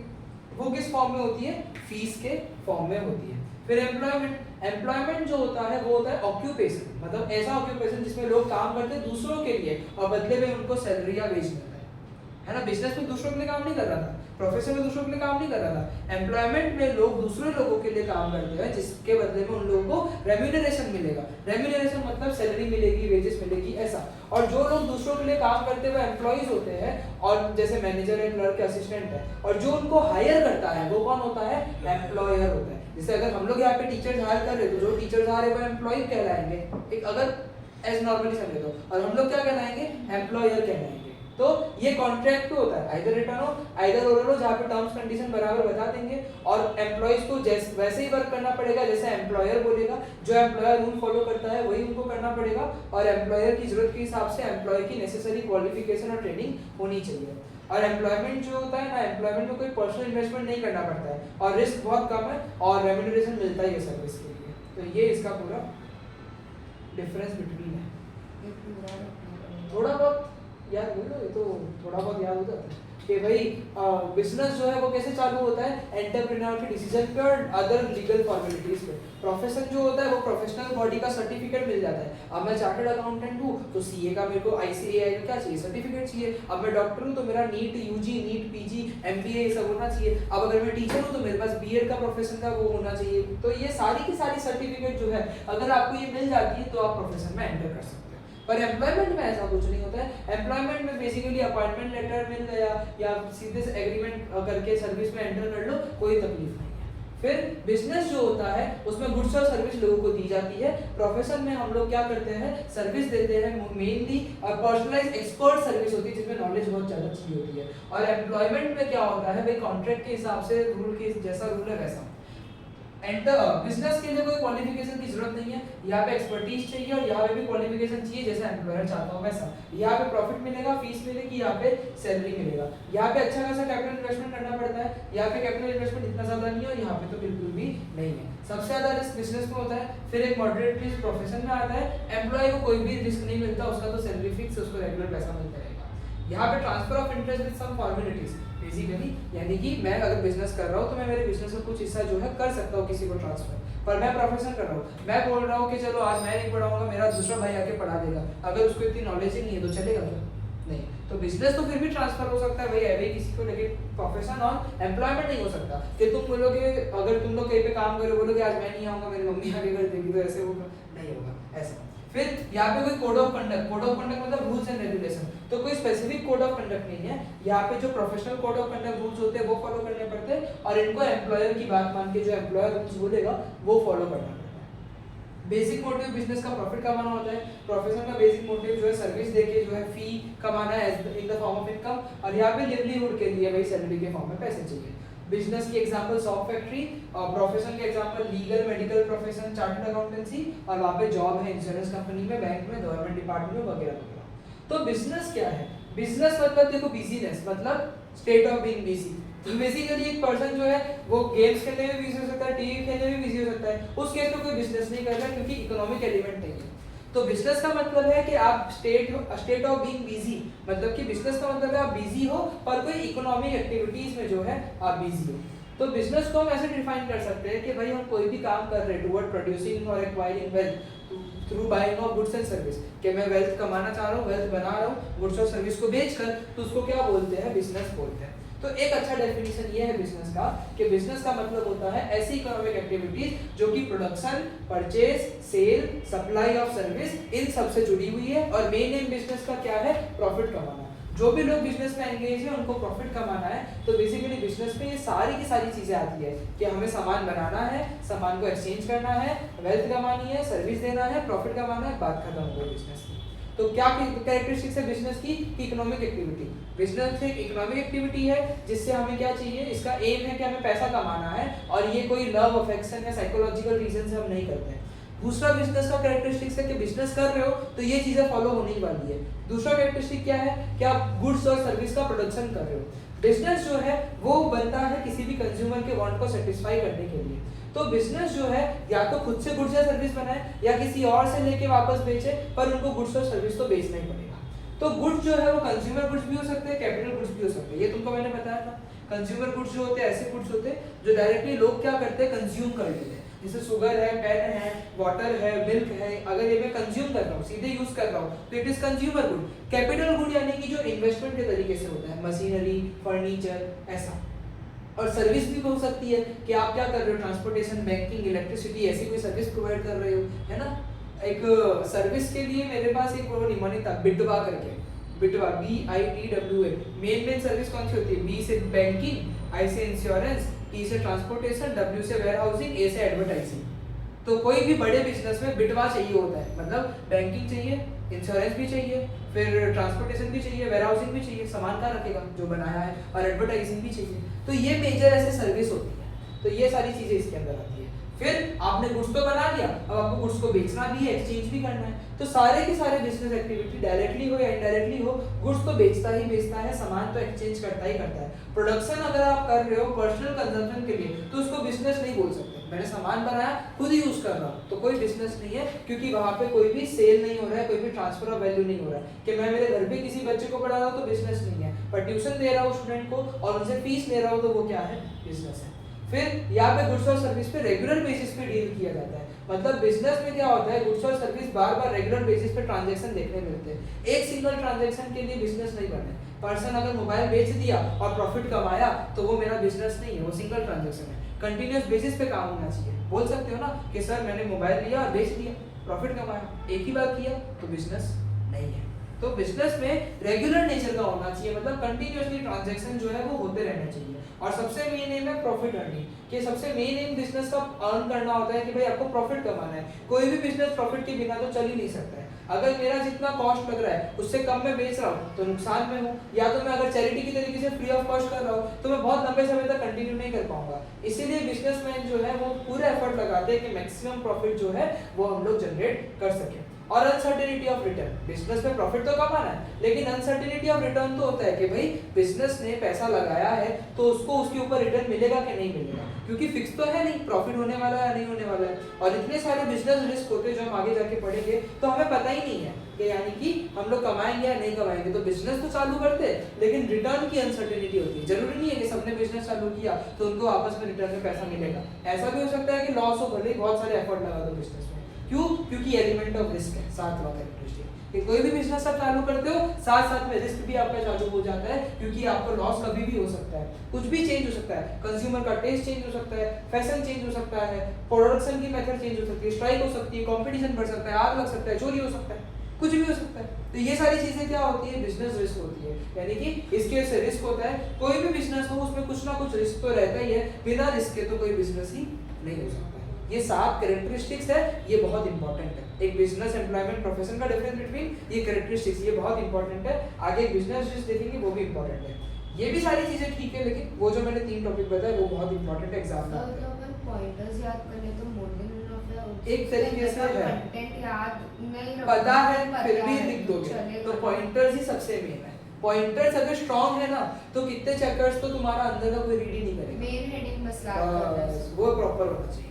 वो किस फॉर्म में होती है? फीस के फॉर्म में होती है। फिर एम्प्लॉयमेंट जो होता है वो होता है ऑक्यूपेशन, मतलब ऐसा ऑक्यूपेशन जिसमें लोग काम करते हैं दूसरों के लिए और बदले में उनको सैलरी या वेज मिलता है ना। बिजनेस में दूसरों के लिए काम नहीं कर रहा था, प्रोफेशन में दूसरों के लिए काम नहीं कर रहा था। एम्प्लॉयमेंट में लोग दूसरे लोगों के लिए काम करते हैं जिसके बदले में उन लोगों को रेम्यूनरेशन मिलेगा। रेम्यूनरेशन मतलब सैलरी मिलेगी, वेजेस मिलेगी, ऐसा। और जो लोग दूसरों के लिए काम करते हुए एम्प्लॉइज होते हैं, और जैसे मैनेजर है, क्लर्क, असिस्टेंट है, और जो उनको हायर करता है वो कौन होता है? एम्प्लॉयर होता है। जैसे अगर हम लोग यहाँ पे टीचर्स हायर कर रहे हैं तो जो टीचर्स हायर है वो एम्प्लॉय कहलाएंगे, एक अगर एज नॉर्मली समझे तो। और हम लोग क्या कहलाएंगे? एम्प्लॉयर कहलाएंगे। तो ये कॉन्ट्रैक्ट पे होता है, आइदर रिटर्न हो आइदर ओरल हो, जहाँ पे टर्म्स कंडीशन बराबर बता देंगे। और एम्प्लॉइज को वैसे ही वर्क करना पड़ेगा जैसे एम्प्लॉयर बोलेगा। जो एम्प्लॉयर रूल फॉलो करता है वही उनको करना पड़ेगा। और एम्प्लॉयर की जरूरत के हिसाब से एम्प्लॉय की नेसेसरी क्वालिफिकेशन और ट्रेनिंग होनी चाहिए। और एम्प्लॉयमेंट जो होता है ना, एम्प्लॉयमेंट में कोई पर्सनल इन्वेस्टमेंट नहीं करना पड़ता है और रिस्क बहुत कम है और रेम्यूनरेशन मिलता ही है सर्विस के लिए। तो ये इसका पूरा डिफरेंस बिटवीन है। थोड़ा बहुत याद हो लो, ये तो थोड़ा बहुत याद हो जाता है कि भाई बिजनेस जो है वो कैसे चालू होता है? एंटरप्रेन्योर के डिसीजन पे और अदर लीगल फॉर्मेलिटीज पे। प्रोफेशन जो होता है वो प्रोफेशनल बॉडी का सर्टिफिकेट मिल जाता है। अब मैं चार्टर्ड अकाउंटेंट हूँ तो सीए का मेरे को आईसीएआई का क्या चाहिए? सर्टिफिकेट चाहिए। अब मैं डॉक्टर हूँ तो मेरा NEET UG, NEET PG, MBA ये सब होना चाहिए। अब अगर मैं टीचर हूँ तो मेरे पास बीएड का प्रोफेशन का वो होना चाहिए। तो ये सारी की सारी सर्टिफिकेट जो है अगर आपको ये मिल जाती है तो आप प्रोफेशन में एंटर कर सकते हैं। पर एम्प्लॉयमेंट में ऐसा कुछ नहीं होता है। एम्प्लॉयमेंट में बेसिकली अपॉइंटमेंट लेटर मिल गया या सीधे से एग्रीमेंट करके सर्विस में एंटर कर लो, कोई तकलीफ नहीं है। फिर बिजनेस जो होता है उसमें गुड्स और सर्विस लोगों को दी जाती है। प्रोफेशन में हम लोग क्या करते हैं? सर्विस देते हैं मेनली, और पर्सनलाइज एक्सपर्ट सर्विस होती है जिसमें नॉलेज बहुत ज़्यादा चाहिए होती है। और एम्प्लॉयमेंट में क्या होता है भाई? कॉन्ट्रैक्ट के हिसाब से रूल के जैसा रूल है वैसा। बिजनेस के लिए कोई क्वालिफिकेशन की जरूरत नहीं है, यहाँ पे एक्सपर्टीज चाहिए और यहाँ पे भी क्वालिफिकेशन चाहिए जैसा एम्प्लॉयर चाहता हो वैसा। यहाँ पे प्रॉफिट मिलेगा, फीस मिलेगी, यहाँ पे सैलरी मिलेगा। यहाँ पे अच्छा खासा कैपिटल इन्वेस्टमेंट करना पड़ता है, यहाँ पे कैपिटल इन्वेस्टमेंट इतना ज्यादा नहीं है और यहाँ पे तो बिल्कुल भी नहीं है। सबसे ज्यादा रिस्क बिजनेस में होता है। फिर एक मॉडरेट रिस्क प्रोफेशन में आता है। एम्प्लॉय को कोई भी रिस्क नहीं मिलता, उसका तो सैलरी फिक्स, उसको रेगुलर पैसा मिलता रहेगा। यहाँ पे transfer of interest with some formalities basically, यानी कि मैं अगर बिजनेस कर रहा हूँ तो मैं मेरे बिजनेस का कुछ हिस्सा जो है कर सकता हूँ किसी को ट्रांसफर। पर मैं प्रोफेशन कर रहा हूँ, मैं बोल रहा हूँ कि चलो आज मैं नहीं पढ़ाऊंगा, मेरा दूसरा भाई आके पढ़ा देगा, अगर उसको इतनी नॉलेज ही नहीं है तो चलेगा क्या? नहीं। तो बिजनेस तो फिर भी ट्रांसफर हो सकता है भाई, अभी किसी को, लेकिन प्रोफेशन और एम्प्लॉयमेंट नहीं हो सकता। कि तुम बोलोगे, अगर तुम लोग कहीं पे काम करो, बोलोगे आज मैं नहीं आऊंगा, मेरी मम्मी आगे कर देगी, तो ऐसे होगा? नहीं होगा ऐसा। फिर यहाँ पे कोई कोड ऑफ कंडक्ट मतलब रूल्स एंड रेगुलेशन, तो कोई स्पेसिफिक कोड ऑफ कंडक्ट नहीं है। यहाँ पे जो professional code of conduct rules होते हैं वो फॉलो करने पड़ते हैं और इनको एम्प्लॉयर की बात मान के जो एम्प्लॉयर रूल्स बोलेगा वो फॉलो करना पड़ता है। बेसिक मोटिव बिजनेस का प्रॉफिट कमाना होता है। प्रोफेशन का बेसिक मोटिव जो है सर्विस देके जो है फी कमाना है in the form of income, और यहाँ पे लिवलीहुड के लिए भाई सैलरी के फॉर्म में पैसे चाहिए। बिजनेस की एग्जांपल शॉप फैक्ट्री, और प्रोफेशन के example legal, medical profession, chartered accountancy, और वहाँ पे जॉब है इंश्योरेंस कंपनी में, बैंक में, गवर्नमेंट डिपार्टमेंट में वगैरह वगैरह। तो बिजनेस क्या है? बिजनेस मतलब देखो बिजीनेस मतलब state of being busy. Basically एक पर्सन जो है वो गेम्स खेलने में बिजी हो सकता है, टीवी खेलने में बिजी हो सकता है, उस केस में कोई बिजनेस नहीं कर रहा क्योंकि इकोनॉमिक एलिमेंट नहीं है। तो बिजनेस का मतलब है कि आप स्टेट ऑफ बीइंग बिजी, मतलब कि बिजनेस का मतलब है आप बिजी हो पर कोई इकोनॉमिक एक्टिविटीज में जो है आप बिजी हो। तो बिजनेस को हम ऐसे डिफाइन कर सकते हैं कि भाई हम कोई भी काम कर रहे हैं टुवर्ड प्रोड्यूसिंग और acquiring wealth through buying of goods and service, कि मैं वेल्थ कमाना चाह रहा हूँ, वेल्थ बना रहा हूँ गुड्स और सर्विस को बेचकर, तो उसको क्या बोलते हैं? बिजनेस बोलते हैं। तो एक अच्छा डेफिनेशन ये है बिजनेस का कि बिजनेस का मतलब होता है ऐसी इकोनॉमिक एक्टिविटीज जो कि production, purchase, sale, supply of service इन सब से जुड़ी हुई है। और मेन एम बिजनेस का क्या है? प्रॉफिट कमाना। जो भी लोग बिजनेस में एंगेज है उनको प्रॉफिट कमाना है। तो बेसिकली बिजनेस में ये सारी की सारी चीजें आती है कि हमें सामान बनाना है, सामान को एक्सचेंज करना है, वेल्थ कमानी है, सर्विस देना है, प्रॉफिट कमाना है, बात खत्म हो गई बिजनेस की। तो क्या कैरेक्टरिस्टिक्स है बिजनेस की? Economic activity. बिजनेस एक इकोनॉमिक एक्टिविटी है जिससे हमें क्या चाहिए? इसका एम है कि हमें पैसा कमाना है, और ये कोई लव, अफेक्शन या साइकोलॉजिकल रीजन से हम नहीं करते हैं। दूसरा बिजनेस का कैरेक्टरिस्टिक्स है कि बिजनेस कर रहे हो तो ये चीजें फॉलो होने ही वाली है। दूसरा कैरेक्टरिस्टिक क्या है कि आप गुड्स और सर्विस का प्रोडक्शन कर रहे हो। बिजनेस जो है वो बनता है किसी भी कंज्यूमर के वांट को सेटिस्फाई करने के लिए। तो बिजनेस जो है या तो खुद से गुड्स या सर्विस बनाए या किसी और से लेके वापस बेचे, पर उनको गुड्स और सर्विस तो बेचना ही पड़ेगा। तो गुड्स जो है वो कंज्यूमर गुड्स भी हो सकते हैं, कैपिटल गुड्स भी हो सकते हैं। ये तुमको मैंने बताया था। कंज्यूमर गुड्स जो होते हैं ऐसे गुड्स होते हैं जो डायरेक्टली लोग क्या करते हैं, कंज्यूम कर लेते हैं। जैसे शुगर है, पेन है, वाटर है, मिल्क है, अगर ये मैं कंज्यूम कर रहा हूँ, सीधे यूज कर रहा हूँ, तो it is consumer good. Capital good यानी कि जो इन्वेस्टमेंट के तरीके से होता है, मशीनरी, फर्नीचर, ऐसा। और सर्विस भी हो सकती है कि आप क्या कर रहे हो, ट्रांसपोर्टेशन, बैंकिंग, इलेक्ट्रिसिटी, ऐसी कोई सर्विस प्रोवाइड कर रहे हो, है ना। एक सर्विस के लिए मेरे पास एक वो निमोनिक था, बिटवा करके, बिटवा, BITWA। मेन सर्विस कौन सी होती है? B से बैंकिंग, I से इंश्योरेंस, T से ट्रांसपोर्टेशन, W से वेयर हाउसिंग, A से एडवर्टाइजिंग। तो कोई भी बड़े बिजनेस में बिटवा चाहिए होता है, मतलब बैंकिंग चाहिए, इंश्योरेंस भी चाहिए, फिर ट्रांसपोर्टेशन भी चाहिए, वेयर हाउसिंग भी चाहिए, सामान का रखेगा जो बनाया है, और एडवर्टाइजिंग भी चाहिए। तो ये मेजर ऐसे सर्विस होती है। तो ये सारी चीजें इसके अंदर आती है। फिर आपने गुड्स तो बना लिया, अब आपको गुड्स को बेचना भी है, एक्सचेंज भी करना है। तो सारे के सारे बिजनेस एक्टिविटी डायरेक्टली हो या इनडायरेक्टली हो, गुड्स तो बेचता ही बेचता है, सामान तो एक्सचेंज करता ही करता है। प्रोडक्शन अगर आप कर रहे हो पर्सनल कंजम्पशन के लिए तो उसको बिजनेस नहीं बोल सकते। मैंने सामान बनाया, खुद ही यूज कर रहा हूँ, तो कोई बिजनेस नहीं है, क्योंकि वहां पे कोई भी सेल नहीं हो रहा है, कोई भी ट्रांसफर ऑफ वैल्यू नहीं हो रहा है। कि मैं मेरे घर पे किसी बच्चे को पढ़ा रहा हूँ तो बिजनेस नहीं है, पर ट्यूशन दे रहा हूँ स्टूडेंट को और उनसे फीस ले रहा हूँ, तो वो क्या है? बिजनेस है। फिर यहाँ पे गुड्स और सर्विस पे रेगुलर बेसिस पे डील किया जाता है। मतलब बिजनेस में क्या होता है, गुड्स और सर्विस बार बार रेगुलर बेसिस पे ट्रांजैक्शन देखने मिलते हैं। एक सिंगल ट्रांजैक्शन के लिए बिजनेस नहीं बने। पर्सन अगर मोबाइल बेच दिया और प्रॉफिट कमाया तो वो मेरा बिजनेस नहीं है, वो सिंगल ट्रांजैक्शन है। कंटिन्यूअस बेसिस पे काम होना चाहिए। बोल सकते हो ना कि सर मैंने मोबाइल लिया और बेच दिया, प्रॉफिट कमाया, एक ही बार किया, तो बिजनेस नहीं है। तो बिजनेस में रेगुलर नेचर का होना चाहिए, मतलब कंटिन्यूअसली ट्रांजैक्शन जो है वो होते रहने चाहिए। और सबसे मेन एम है प्रॉफिट अर्निंग, कि सबसे मेन एम बिजनेस का अर्न करना होता है कि भाई आपको प्रॉफिट कमाना है। कोई भी बिजनेस प्रॉफिट के बिना तो चल ही नहीं सकता है। अगर मेरा जितना कॉस्ट लग रहा है उससे कम मैं बेच रहा हूँ तो नुकसान में हूँ, या तो मैं अगर चैरिटी की तरीके से फ्री ऑफ कॉस्ट कर रहा हूँ तो मैं बहुत लंबे समय तक कंटिन्यू नहीं कर पाऊंगा। इसीलिए बिजनेसमैन जो है वो पूरे एफर्ट लगाते हैं कि मैक्सिमम प्रॉफिट जो है वो हम लोग जनरेट कर सकें। और अनसर्टेनिटी ऑफ रिटर्न, बिजनेस में प्रॉफिट तो कमाना है, लेकिन अनसर्टेनिटी ऑफ रिटर्न तो होता है कि भाई बिजनेस ने पैसा लगाया है तो उसको उसके ऊपर रिटर्न मिलेगा कि नहीं मिलेगा, क्योंकि फिक्स तो है नहीं प्रॉफिट होने वाला है या नहीं होने वाला है। और इतने सारे बिजनेस रिस्क होते हैं जो हम आगे जाके पढ़ेंगे, तो हमें पता ही नहीं है कि यानी कि हम लोग कमाएंगे या नहीं कमाएंगे। तो बिजनेस तो चालू करते हैं, लेकिन रिटर्न की अनसर्टेनिटी होती है। जरूरी नहीं है कि सबने बिजनेस चालू किया तो उनको आपस में रिटर्न में पैसा मिलेगा। ऐसा भी हो सकता है कि लॉस हो, भले ही बहुत सारे एफर्ट लगा दो बिजनेस में। क्यों? क्योंकि एलिमेंट ऑफ रिस्क है साथ वाला इंटरेस्ट। कि कोई भी बिजनेस आप चालू करते हो साथ साथ में रिस्क भी आपका चालू हो जाता है, क्योंकि आपको लॉस कभी भी हो सकता है, कुछ भी चेंज हो सकता है। कंज्यूमर का टेस्ट चेंज हो सकता है, फैशन चेंज हो सकता है, प्रोडक्शन की मेथड चेंज हो सकती है, स्ट्राइक हो सकती है, कंपटीशन बढ़ सकता है, आग लग सकता है, चोरी हो सकता है, कुछ भी हो सकता है। तो ये सारी चीजें क्या होती है? बिजनेस रिस्क होती है, यानी कि इसके से रिस्क होता है। कोई भी बिजनेस हो उसमें कुछ ना कुछ रिस्क तो रहता ही है, बिना रिस्क के तो कोई बिजनेस ही नहीं हो सकता। ये 7 कैरेक्टरिस्टिक्स है, ये बहुत इंपॉर्टेंट है। एक बिजनेस एम्प्लॉयमेंट प्रोफेशन का डिफरेंस बिटवीन ये कैरेक्टरिस्टिक्स, ये बहुत इंपॉर्टेंट है। आगे एक बिजनेस रिस्क देखेंगे वो भी इंपॉर्टेंट है। ये भी सारी चीजें ठीक है, लेकिन वो जो मैंने 3 टॉपिक बताए वो बहुत इंपॉर्टेंट है एग्जाम में। तो अगर पॉइंटर्स याद करें तो मोर देन इनफ है। एक तरीके से है, कंटेंट याद नहीं पता है फिर भी लिख दोगे तो पॉइंटर्स ही सबसे मेन है। पॉइंटर्स अगर स्ट्रांग है ना तो कितने चैप्टर्स तो तुम्हारा अंदर का कोई रीड ही नहीं करेगा। मेन हेडिंग बस याद करना है, वो प्रॉपर होना चाहिए।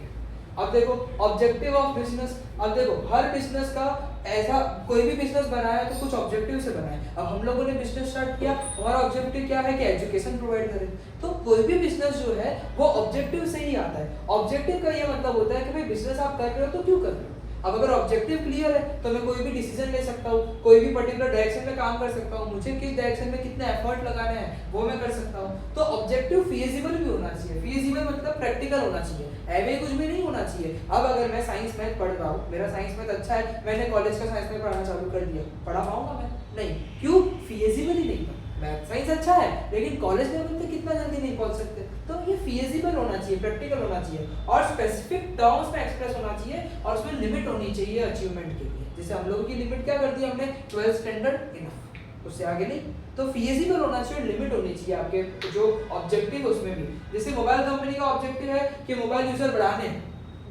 अब देखो ऑब्जेक्टिव ऑफ बिजनेस, अब देखो हर बिजनेस का ऐसा, कोई भी बिजनेस बनाया तो कुछ ऑब्जेक्टिव से बनाया। अब हम लोगों ने बिजनेस स्टार्ट किया, हमारा ऑब्जेक्टिव क्या है कि एजुकेशन प्रोवाइड करें। तो कोई भी बिजनेस जो है वो ऑब्जेक्टिव से ही आता है। ऑब्जेक्टिव का ये मतलब होता है कि भाई बिजनेस आप कर रहे हो तो क्यों कर रहे हो। अब अगर ऑब्जेक्टिव क्लियर है तो मैं कोई भी डिसीजन ले सकता हूँ, कोई भी पर्टिकुलर डायरेक्शन में काम कर सकता हूँ, मुझे किस डायरेक्शन में कितने एफर्ट लगाने हैं वो मैं कर सकता हूँ। तो ऑब्जेक्टिव फिजिबल भी होना चाहिए। फिजिबल मतलब प्रैक्टिकल होना चाहिए, ऐवे कुछ भी नहीं होना चाहिए। अब अगर मैं साइंस मैथ पढ़ रहा हूँ, मेरा साइंस मैथ अच्छा है, मैंने कॉलेज का साइंस मैथ पढ़ाना चालू कर दिया, पढ़ा पाऊंगा मैं? नहीं। क्यों? फिजिबल ही नहीं। मैथ साइंस अच्छा है लेकिन कॉलेज लेवल तक कितना जल्दी नहीं पहुंच सकते। तो ये फिजिबल होना चाहिए, प्रैक्टिकल होना चाहिए और स्पेसिफिक टर्म्स में एक्सप्रेस होना चाहिए और उसमें लिमिट होनी चाहिए अचीवमेंट के लिए। जैसे हम लोगों की लिमिट क्या कर दी हमने, 12th स्टैंडर्ड इनफ, उससे आगे नहीं। तो फिजिबल होना चाहिए, लिमिट होनी चाहिए आपके जो ऑब्जेक्टिव है उसमें भी। जैसे मोबाइल कंपनी का ऑब्जेक्टिव है कि मोबाइल यूजर बढ़ाने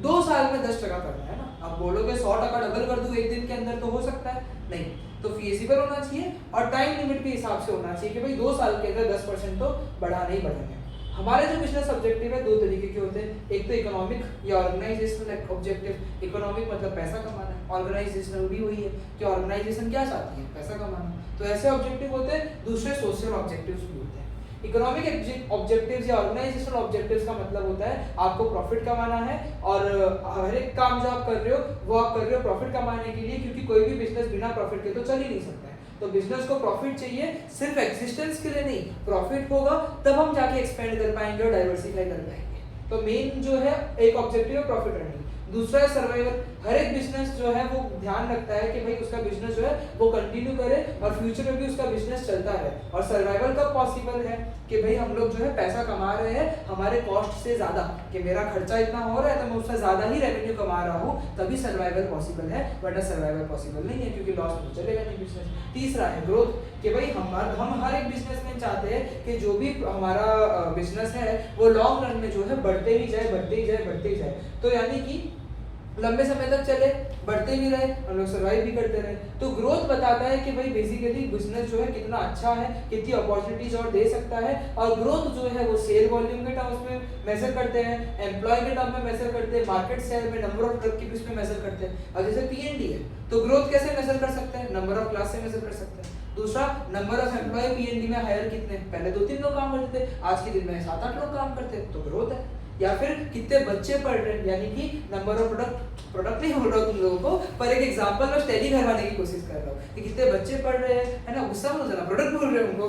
2 साल में 10% करना है ना। आप बोलोगे 100% डबल कर दूं एक दिन के अंदर, तो हो सकता है नहीं। तो फीजिबल होना चाहिए और टाइम लिमिट के हिसाब से होना चाहिए कि भाई 2 साल के अंदर 10% तो बढ़ाना ही बढ़ाना है। हमारे जो बिजनेस ऑब्जेक्टिव है 2 तरीके के होते हैं, एक तो इकोनॉमिक या ऑर्गेनाइजेशनल ऑब्जेक्टिव। इकोनॉमिक मतलब पैसा कमाना है, ऑर्गेनाइजेशनल भी वही है कि ऑर्गेनाइजेशन क्या चाहती है, पैसा कमाना। तो ऐसे ऑब्जेक्टिव होते हैं। दूसरे सोशल ऑब्जेक्टिव्स भी होते हैं। इकोनॉमिक ऑब्जेक्टिव्स या ऑर्गेनाइजेशनल ऑब्जेक्टिव्स का मतलब होता है आपको प्रॉफिट कमाना है और हर एक काम जो आप कर रहे हो वो आप कर रहे हो प्रॉफिट कमाने के लिए, क्योंकि कोई भी बिजनेस बिना प्रॉफिट के तो चल ही नहीं सकता है। तो बिजनेस को प्रॉफिट चाहिए, सिर्फ एग्जिस्टेंस के लिए नहीं, प्रॉफिट होगा तब हम जाके एक्सपेंड कर पाएंगे और डाइवर्सिफाई कर पाएंगे। तो मेन जो है एक ऑब्जेक्टिव है प्रॉफिट अर्निंग, दूसरा है सर्वाइवल। हर एक बिजनेस जो है वो ध्यान रखता है कि भाई उसका बिजनेस जो है वो कंटिन्यू करे और फ्यूचर में भी उसका बिजनेस चलता रहे। और सर्वाइवल कब पॉसिबल है कि भाई हम लोग जो है पैसा कमा रहे हैं हमारे कॉस्ट से ज्यादा, कि मेरा खर्चा इतना हो रहा है तो मैं उससे ज्यादा ही रेवेन्यू कमा रहा हूँ, तभी सर्वाइवल पॉसिबल है, वरना सर्वाइवल पॉसिबल नहीं है क्योंकि लॉस तो चलेगा नहीं बिजनेस। तीसरा है ग्रोथ, कि भाई हम हर एक बिजनेसमैन चाहते हैं कि जो भी हमारा बिजनेस है वो लॉन्ग रन में जो है बढ़ते ही जाए, बढ़ते ही जाए, बढ़ते ही जाए। तो यानी कि लंबे समय तक चले, बढ़ते भी रहे, हम लोग सर्वाइव भी करते रहे। तो ग्रोथ बताता है कि भाई बेसिकली बिजनेस जो है कितना अच्छा है, कितनी अपॉर्चुनिटीज और दे सकता है। और ग्रोथ जो है वो सेल वॉल्यूम के टर्म्स में मेजर करते हैं, एम्प्लॉय के टर्म में मेजर करते हैं, मार्केट शेयर में, नंबर ऑफ ट्रक की उसमें मेजर करते हैं। और जैसे पीएनडी है तो ग्रोथ कैसे मेजर कर सकते हैं, नंबर ऑफ क्लास से मेजर कर सकते हैं। दूसरा, नंबर ऑफ एम्प्लॉय पीएनडी में हायर कितने, पहले 2-3 लोग काम करते थे, आज के दिन में 7-8 लोग काम करते हैं, तो ग्रोथ है। या फिर कितने बच्चे पढ़ रहे हैं, यानी कि नंबर ऑफ प्रोडक्ट नहीं बोल रहा हूँ तुम लोगों को, पर एक एग्जांपल मैं स्टडी करवाने की कोशिश कर रहा हूँ कि कितने बच्चे पढ़ रहे हैं, है ना, गुस्सा मत होना, प्रोडक्ट बोल रहे हैं उनको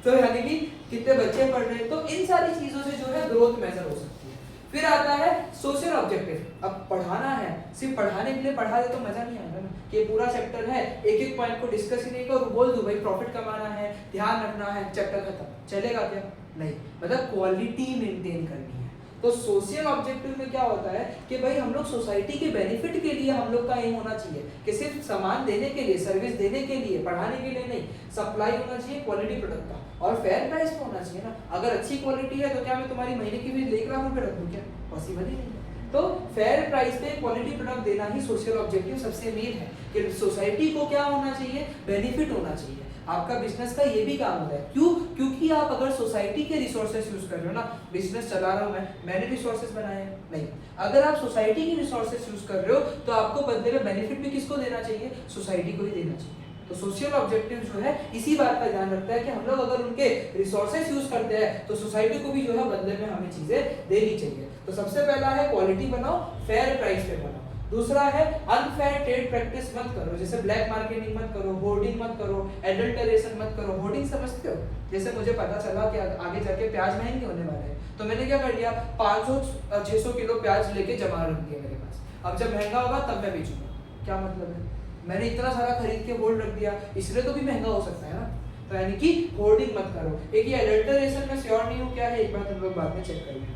तो यानी कि कितने बच्चे पढ़ रहे हैं। तो इन सारी चीजों से जो है ग्रोथ मेजर हो सकती है। फिर आता है सोशल ऑब्जेक्टिव। अब पढ़ाना है, सिर्फ पढ़ाने के लिए पढ़ा दे तो मजा नहीं आएगा ना, कि पूरा चैप्टर है, एक एक पॉइंट को डिस्कस ही नहीं करूँ, बोल दूं भाई प्रॉफिट कमाना है, ध्यान रखना है, चैप्टर खत्म, चलेगा क्या? नहीं, मतलब क्वालिटी मेंटेन करनी है। तो सोशल ऑब्जेक्टिव में क्या होता है कि भाई हम लोग सोसाइटी के बेनिफिट के लिए हम लोग का एम होना चाहिए कि सिर्फ सामान देने के लिए, सर्विस देने के लिए, पढ़ाने के लिए नहीं, सप्लाई होना चाहिए क्वालिटी प्रोडक्ट का और फेयर प्राइस पे होना चाहिए ना। अगर अच्छी क्वालिटी है तो क्या मैं तुम्हारी महीने की फीस 1 लाख रुपए रख दूं क्या? पॉसिबल ही नहीं है। तो फेयर प्राइस पे क्वालिटी प्रोडक्ट देना ही सोशल ऑब्जेक्टिव सबसे मेन है कि सोसाइटी को क्या होना चाहिए, बेनिफिट होना चाहिए। आपका बिजनेस का ये भी काम होता है, क्यों? क्योंकि आप अगर सोसाइटी के रिसोर्सेज यूज कर रहे हो ना, बिजनेस चला रहा हूं मैंने रिसोर्सेज बनाए हैं नहीं, अगर आप सोसाइटी के रिसोर्सेज यूज कर रहे हो तो आपको बदले में बेनिफिट भी किसको देना चाहिए? सोसाइटी को ही देना चाहिए। तो सोशल ऑब्जेक्टिव जो है इसी बात का ध्यान रखता है कि हम लोग अगर उनके रिसोर्सेज यूज करते हैं तो सोसाइटी को भी जो है बदले में हमें चीजें देनी चाहिए। तो सबसे पहला है क्वालिटी बनाओ, फेयर प्राइस पे बनाओ। दूसरा है अनफेयर ट्रेड प्रैक्टिस मत करो, जैसे ब्लैक मार्केटिंग मत करो, होर्डिंग मत करो, एडल्टरेशन मत करो। होर्डिंग समझते हो? जैसे मुझे पता चला कि आगे जाके प्याज महंगे होने वाले हैं तो मैंने क्या कर लिया, 500-600 किलो प्याज लेके जमा रख दिया मेरे पास, अब जब महंगा होगा तब मैं बेचूंगा। क्या मतलब है? मैंने इतना सारा खरीद के होल्ड रख दिया, इसलिए तो भी महंगा हो सकता है ना। तो यानी कि होर्डिंग मत करो। एक ये एडल्टरेशन में श्योर नहीं हूँ क्या है, एक बार तुम लोग बाद में चेक कर लेना।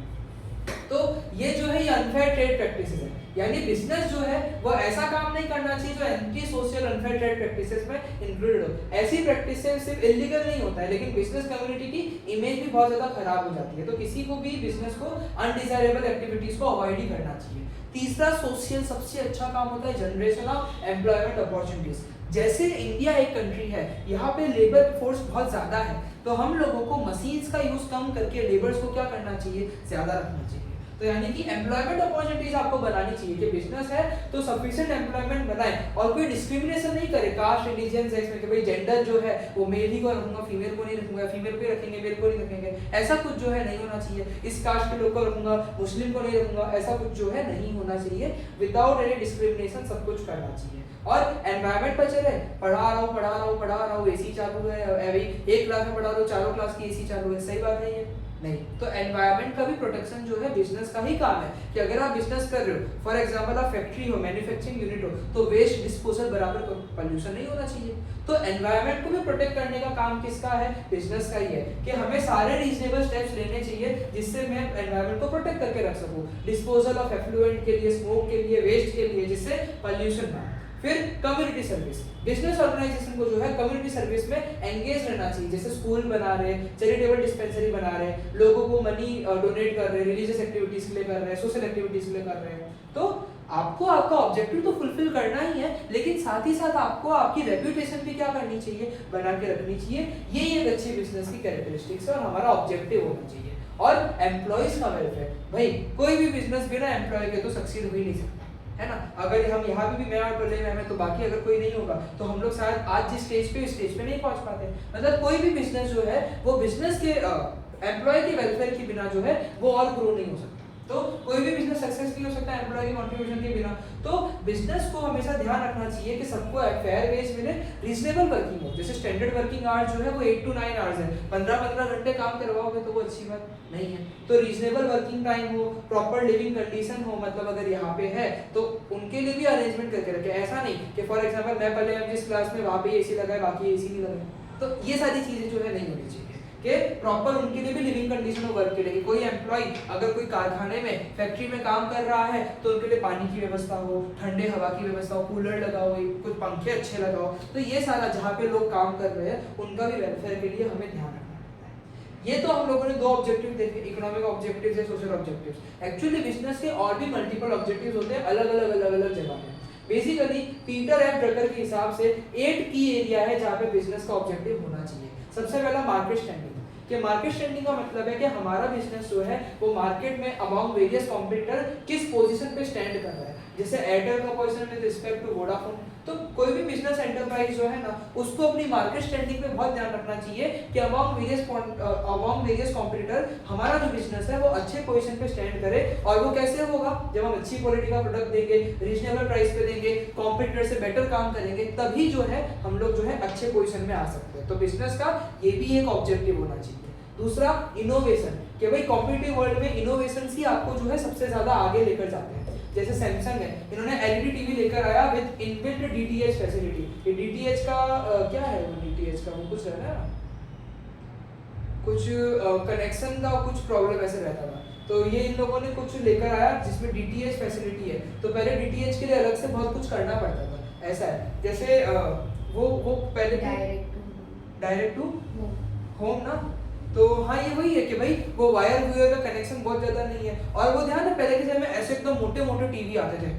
तो ये जो है ये अनफेयर ट्रेड प्रैक्टिसेस है, यानी बिजनेस जो है वो ऐसा काम नहीं करना चाहिए जो anti social unfair trade practices में इंक्लूडेड हो। ऐसी प्रैक्टिसेस सिर्फ इलीगल नहीं होता है लेकिन बिजनेस कम्युनिटी की इमेज भी बहुत ज्यादा खराब हो जाती है। तो किसी को भी बिजनेस को अनडिजायरेबल एक्टिविटीज को अवॉइड ही करना चाहिए। तीसरा सोशल सबसे अच्छा काम होता है जनरेशन ऑफ एम्प्लॉयमेंट अपॉर्चुनिटीज। जैसे इंडिया एक कंट्री है, यहाँ पे लेबर फोर्स बहुत ज्यादा है, तो हम लोगों को मशीन्स का यूज कम करके लेबर्स को क्या करना चाहिए, ज्यादा रखना चाहिए। तो यानी कि एम्प्लॉयमेंट अपॉर्चुनिटीज आपको बनानी चाहिए कि बिजनेस है तो सफिशिएंट एम्प्लॉयमेंट बनाए और कोई डिस्क्रिमिनेशन नहीं करे कास्ट, रिलीजन, सेक्स में कि भाई जेंडर जो है वो मेल ही को रखूंगा, फीमेल को नहीं रखूंगा, फीमेल को रखेंगे, मेल को नहीं रखेंगे, ऐसा कुछ जो है नहीं होना चाहिए। इस कास्ट के लोग को रखूंगा, मुस्लिम को नहीं रखूंगा, ऐसा कुछ जो है नहीं होना चाहिए। विदाउट एनी डिस्क्रिमिनेशन सब कुछ करना चाहिए। और एनवायरनमेंट पर चले, पढ़ा रहा हूँ एसी चालू है, अभी 1 क्लास में पढ़ा रहा हूँ, 4 क्लास की एसी चालू है, सही बात है ये? नहीं। तो एनवायरनमेंट का भी प्रोटेक्शन जो है बिजनेस का ही काम है कि अगर आप बिजनेस कर रहे हो, फॉर एग्जांपल आप फैक्ट्री हो, मैन्युफैक्चरिंग यूनिट हो, तो वेस्ट डिस्पोजल बराबर पॉल्यूशन नहीं होना चाहिए। तो एनवायरनमेंट को भी प्रोटेक्ट करने का काम किसका है? बिजनेस का ही है कि हमें सारे रीजनेबल स्टेप्स लेने चाहिए जिससे मैं एनवायरनमेंट को प्रोटेक्ट करके रख सकूं, डिस्पोजल ऑफ एफ्लुएंट के लिए, स्मोक के लिए, वेस्ट के लिए, जिससे पॉल्यूशन ना। फिर कम्युनिटी सर्विस, बिजनेस ऑर्गेनाइजेशन को जो है कम्युनिटी सर्विस में एंगेज रहना चाहिए। जैसे स्कूल बना रहे, चैरिटेबल डिस्पेंसरी बना रहे, लोगों को मनी डोनेट कर रहे, रिलीजियस एक्टिविटीज के लिए कर रहे, सोशल एक्टिविटीज के लिए कर रहे हैं। तो आपको आपका ऑब्जेक्टिव तो फुलफिल करना ही है, लेकिन साथ ही साथ आपको आपकी रेपुटेशन भी क्या करनी चाहिए, बना के रखनी चाहिए। ये एक अच्छी बिजनेस की कैरेक्टरिस्टिक्स है और हमारा ऑब्जेक्टिव होना चाहिए। और एम्प्लॉइज का वेलफेयर, भाई कोई भी बिजनेस बिना एम्प्लॉय के तो सक्सीड हो ही नहीं सकता, है ना। अगर हम यहाँ पे भी मैं और प्रलय में तो बाकी अगर कोई नहीं होगा तो हम लोग शायद आज जिस स्टेज पे, इस स्टेज पे नहीं पहुंच पाते। मतलब कोई भी बिजनेस जो है वो बिजनेस के एम्प्लॉय के वेलफेयर के बिना जो है वो और ग्रो नहीं हो सकता। तो कोई भी बिजनेस सक्सेस नहीं हो सकता एम्प्लॉय के कंट्रीब्यूशन के बिना। तो बिजनेस को हमेशा ध्यान रखना चाहिए कि सबको फेयर वेज मिले, रीजनेबल वर्किंग हो। जैसे स्टैंडर्ड वर्किंग आवर्स जो है वो 8 to 9 आवर्स है, 15-15 घंटे काम करवाओगे तो वो अच्छी बात नहीं है। तो रीजनेबल वर्किंग टाइम हो, प्रॉपर लिविंग कंडीशन हो, मतलब अगर यहाँ पे है तो उनके लिए भी अरेंजमेंट करके रखे। ऐसा नहीं कि फॉर एग्जाम्पल मैं पहले जिस क्लास में वहाँ पे एसी लगाए बाकी एसी नहीं लगाए, तो ये सारी चीजें जो है नहीं होनी चाहिए कि प्रॉपर उनके लिए भी लिविंग कंडीशन हो वर्क के लिए। कोई एम्प्लॉय अगर कोई कारखाने में, फैक्ट्री में काम कर रहा है तो उनके लिए पानी की व्यवस्था हो, ठंडे हवा की व्यवस्था हो, कूलर लगाओ, कुछ पंखे अच्छे लगाओ। तो ये सारा जहाँ पे लोग काम कर रहे हैं उनका भी वेलफेयर के लिए हमें ध्यान रखना पड़ता है। ये तो हम लोगों ने 2 ऑब्जेक्टिव देखे, इकोनॉमिक ऑब्जेक्टिव्स है, सोशल ऑब्जेक्टिव्स। एक्चुअली बिजनेस के और भी मल्टीपल ऑब्जेक्टिव्स होते हैं अलग अलग जगह में। बेसिकली पीटर एफ ड्रकर के हिसाब से 8 की एरिया है जहाँ पे बिजनेस का ऑब्जेक्टिव होना चाहिए। सबसे पहला मार्केट स्टैंडिंग, कि मार्केट स्टैंडिंग का मतलब है कि हमारा बिजनेस जो है वो मार्केट में अमंग वेरियस कॉम्पिटिटर किस पोजीशन पे स्टैंड कर रहा है। जैसे एयरटेल का position with respect to Vodafone, तो कोई भी बिजनेस एंटरप्राइज जो है ना उसको अपनी मार्केट स्टैंडिंग पे बहुत ध्यान रखना चाहिए कि अमंग वेरियस कॉम्पिटिटर हमारा जो बिजनेस है वो अच्छे पोजीशन पे स्टैंड करे। और वो कैसे होगा, जब हम अच्छी क्वालिटी का प्रोडक्ट देंगे, रीजनेबल प्राइस पे देंगे, कॉम्पिटिटर से बेटर काम करेंगे, तभी जो है हम लोग जो है अच्छे पोजीशन में आ सकते हैं। तो बिजनेस का ये भी एक ऑब्जेक्टिव होना चाहिए। दूसरा इनोवेशन, कि भाई कॉम्पिटिटिव वर्ल्ड में इनोवेशन ही आपको जो है सबसे ज्यादा आगे लेकर जाते हैं। जैसे सैमसंग है, इन्होंने एलईडी टीवी लेकर आया विद इनबिल्ट डीटीएच फैसिलिटी। ये डीटीएच का क्या है, वो डीटीएच का वो कुछ है ना, कुछ कनेक्शन का कुछ प्रॉब्लम ऐसे रहता था, तो ये इन लोगों ने कुछ लेकर आया जिसमें डीटीएच फैसिलिटी है। तो पहले डीटीएच के लिए अलग से बहुत कुछ करना पड़ता था, ऐसा है। जैसे वो पहले डायरेक्ट टू होम ना, तो हाँ ये वही है कि भाई वो वायर का कनेक्शन बहुत ज्यादा नहीं है। और वो ध्यान है पहले के समय में ऐसे एकदम मोटे मोटे टीवी आते थे,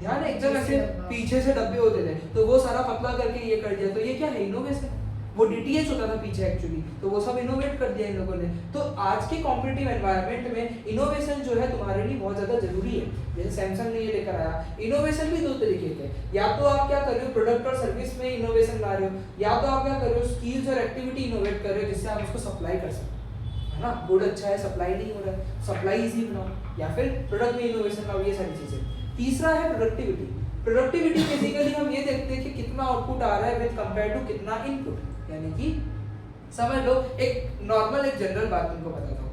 ध्यान है एकदम ऐसे पीछे से डब्बे होते थे, तो वो सारा पतला करके ये कर दिया। तो ये क्या है, इनोवेशन। वो डीटीएच होता था पीछे एक्चुअली, तो वो सब इनोवेट कर दिया इन लोगों ने। तो आज के कॉम्पिटिटिव एनवायरनमेंट में इनोवेशन जो है तुम्हारे लिए बहुत ज्यादा जरूरी है। जैसे सैमसंग ने ये लेकर आया। इनोवेशन भी 2 तरीके के, या तो आप क्या कर रहे हो प्रोडक्ट और सर्विस में इनोवेशन ला रहे हो, या तो आप क्या कर रहे हो स्किल्स और एक्टिविटी इनोवेट कर रहे हो जिससे आप उसको सप्लाई कर सकते, है ना। गुड अच्छा है, सप्लाई नहीं हो रहा है, सप्लाई इजी बनाओ, या फिर प्रोडक्ट में इनोवेशन लाओ, ये सारी चीजें। तीसरा है प्रोडक्टिविटी। प्रोडक्टिविटी बेसिकली हम ये देखते हैं कि कितना आउटपुट आ रहा है विद कंपेयर टू कितना इनपुट। यानी कि समझ लो एक नॉर्मल एक जनरल बात तुमको बताता हूँ।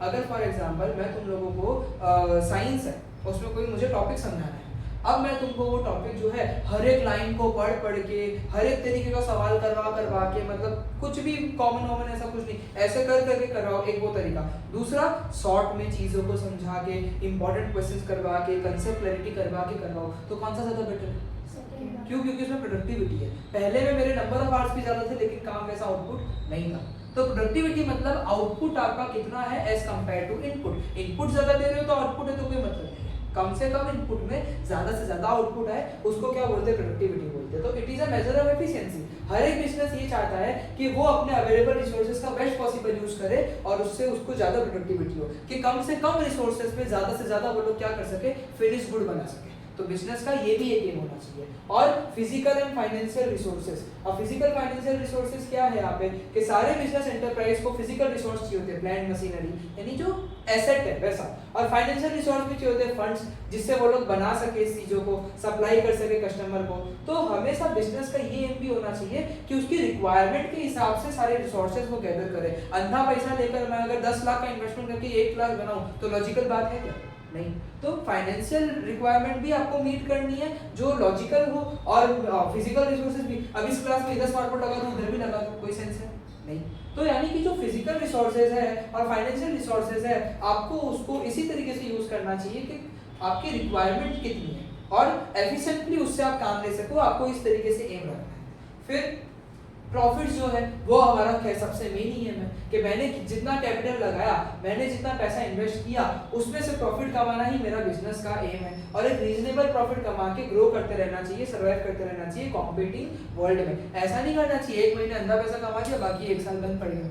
अगर फॉर एग्जांपल मैं तुम लोगों को साइंस है उसमें कोई मुझे टॉपिक समझाना है, अब मैं तुमको वो टॉपिक जो है हर एक लाइन को पढ़ के हर एक तरीके का सवाल करवा के, मतलब कुछ भी कॉमन ऐसा कुछ नहीं, ऐसे करके करवाओ, एक वो तरीका। दूसरा शॉर्ट में चीजों को समझा के, इंपॉर्टेंट क्वेश्चंस करवा के, कंसेप्ट क्लैरिटी करवा के करवाओ, तो कौन सा ज्यादा बेटर है? क्यों? क्योंकि उसमें प्रोडक्टिविटी है। पहले में मेरे नंबर ऑफ आवर्स भी ज्यादा थे लेकिन काम वैसा आउटपुट नहीं था। तो प्रोडक्टिविटी मतलब आउटपुट आपका कितना है as compare to input. Input ज्यादा दे रहे हो तो आउटपुट है तो कोई मतलब नहीं है, कम से कम इनपुट में ज्यादा से ज्यादा आउटपुट है, उसको क्या बोलते हैं, प्रोडक्टिविटी बोलते हैं। तो it is a measure of efficiency. हर एक बिजनेस ये चाहता है कि वो अपने अवेलेबल रिसोर्सेज का बेस्ट पॉसिबल यूज करे और उससे उसको ज्यादा प्रोडक्टिविटी हो, कि कम से कम रिसोर्सेज में ज्यादा से ज्यादा वो लोग क्या कर सके, फिनिश गुड बना सके। तो बिजनेस का ये भी एक एम होना चाहिए। और फिजिकल एंड फाइनेंशियल रिसोर्सेज। अब फिजिकल फाइनेंशियल रिसोर्सेज क्या है यहाँ पे, कि सारे बिजनेस एंटरप्राइज को फिजिकल रिसोर्स चाहिए होते हैं, प्लांट मशीनरी यानी जो एसेट है वैसा, और फाइनेंशियल रिसोर्स भी चाहिए होते हैं, फंड्स, जिससे वो लोग बना सके इस चीजों को, सप्लाई कर सके कस्टमर को। तो हमेशा बिजनेस का ये एम भी होना चाहिए कि उसकी रिक्वायरमेंट के हिसाब से सारे रिसोर्सेज को गैदर करे। अंधा पैसा लेकर मैं अगर 10 लाख का इन्वेस्टमेंट करके 1 लाख बनाऊं तो लॉजिकल बात है क्या? नहीं। तो फाइनेंशियल रिक्वायरमेंट भी आपको मीट करनी है जो लॉजिकल हो, और फिजिकल रिसोर्सेज भी। अब इस क्लास में इधर स्मार्ट बोर्ड लगा दूं उधर भी लगा दूं, कोई सेंस है नहीं। तो यानी कि जो फिजिकल रिसोर्सेज है और फाइनेंशियल रिसोर्सेज है, आपको उसको इसी तरीके से यूज करना चाहिए कि आपकी रिक्वायरमेंट कितनी है और एफिशिएंटली उससे आप काम ले सको। आपको इस तरीके से एम रखना है। फिर प्रॉफिट जो है वो हमारा सबसे मेन ही है कि मैंने जितना कैपिटल लगाया, मैंने जितना पैसा इन्वेस्ट किया, उसमें से प्रॉफिट कमाना ही मेरा बिजनेस का एम है। और एक रीजनेबल प्रॉफिट कमा के ग्रो करते रहना चाहिए, सर्वाइव करते रहना चाहिए कॉम्पिटिटिव वर्ल्ड में। ऐसा नहीं करना चाहिए एक महीने अंधा पैसा कमा दिया बाकी एक साल बंद पड़ गया,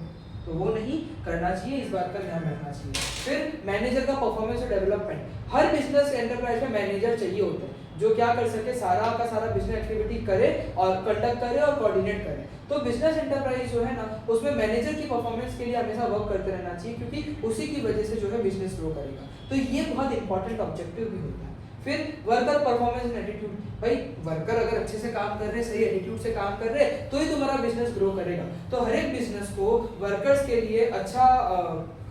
तो वो नहीं करना चाहिए, इस बात का ध्यान रखना चाहिए। फिर मैनेजर का परफॉर्मेंस और डेवलपमेंट, हर बिजनेस एंटरप्राइज में मैनेजर चाहिए होता है जो क्या कर सके, सारा का सारा बिजनेस एक्टिविटी करे और कंडक्ट करे और कोऑर्डिनेट करे। तो बिजनेस एंटरप्राइज जो है ना, उसमें मैनेजर की परफॉर्मेंस के लिए हमेशा वर्क करते रहना चाहिए, क्योंकि उसी की वजह से जो है बिजनेस ग्रो करेगा। तो ये बहुत इंपॉर्टेंट ऑब्जेक्टिव भी होता है। फिर वर्कर परफॉर्मेंस एंड एटीट्यूड, भाई वर्कर अगर अच्छे से काम कर रहे, सही एटीट्यूड से काम कर रहे, तो ही तुम्हारा बिजनेस ग्रो करेगा। तो हर एक बिजनेस को वर्कर्स के लिए अच्छा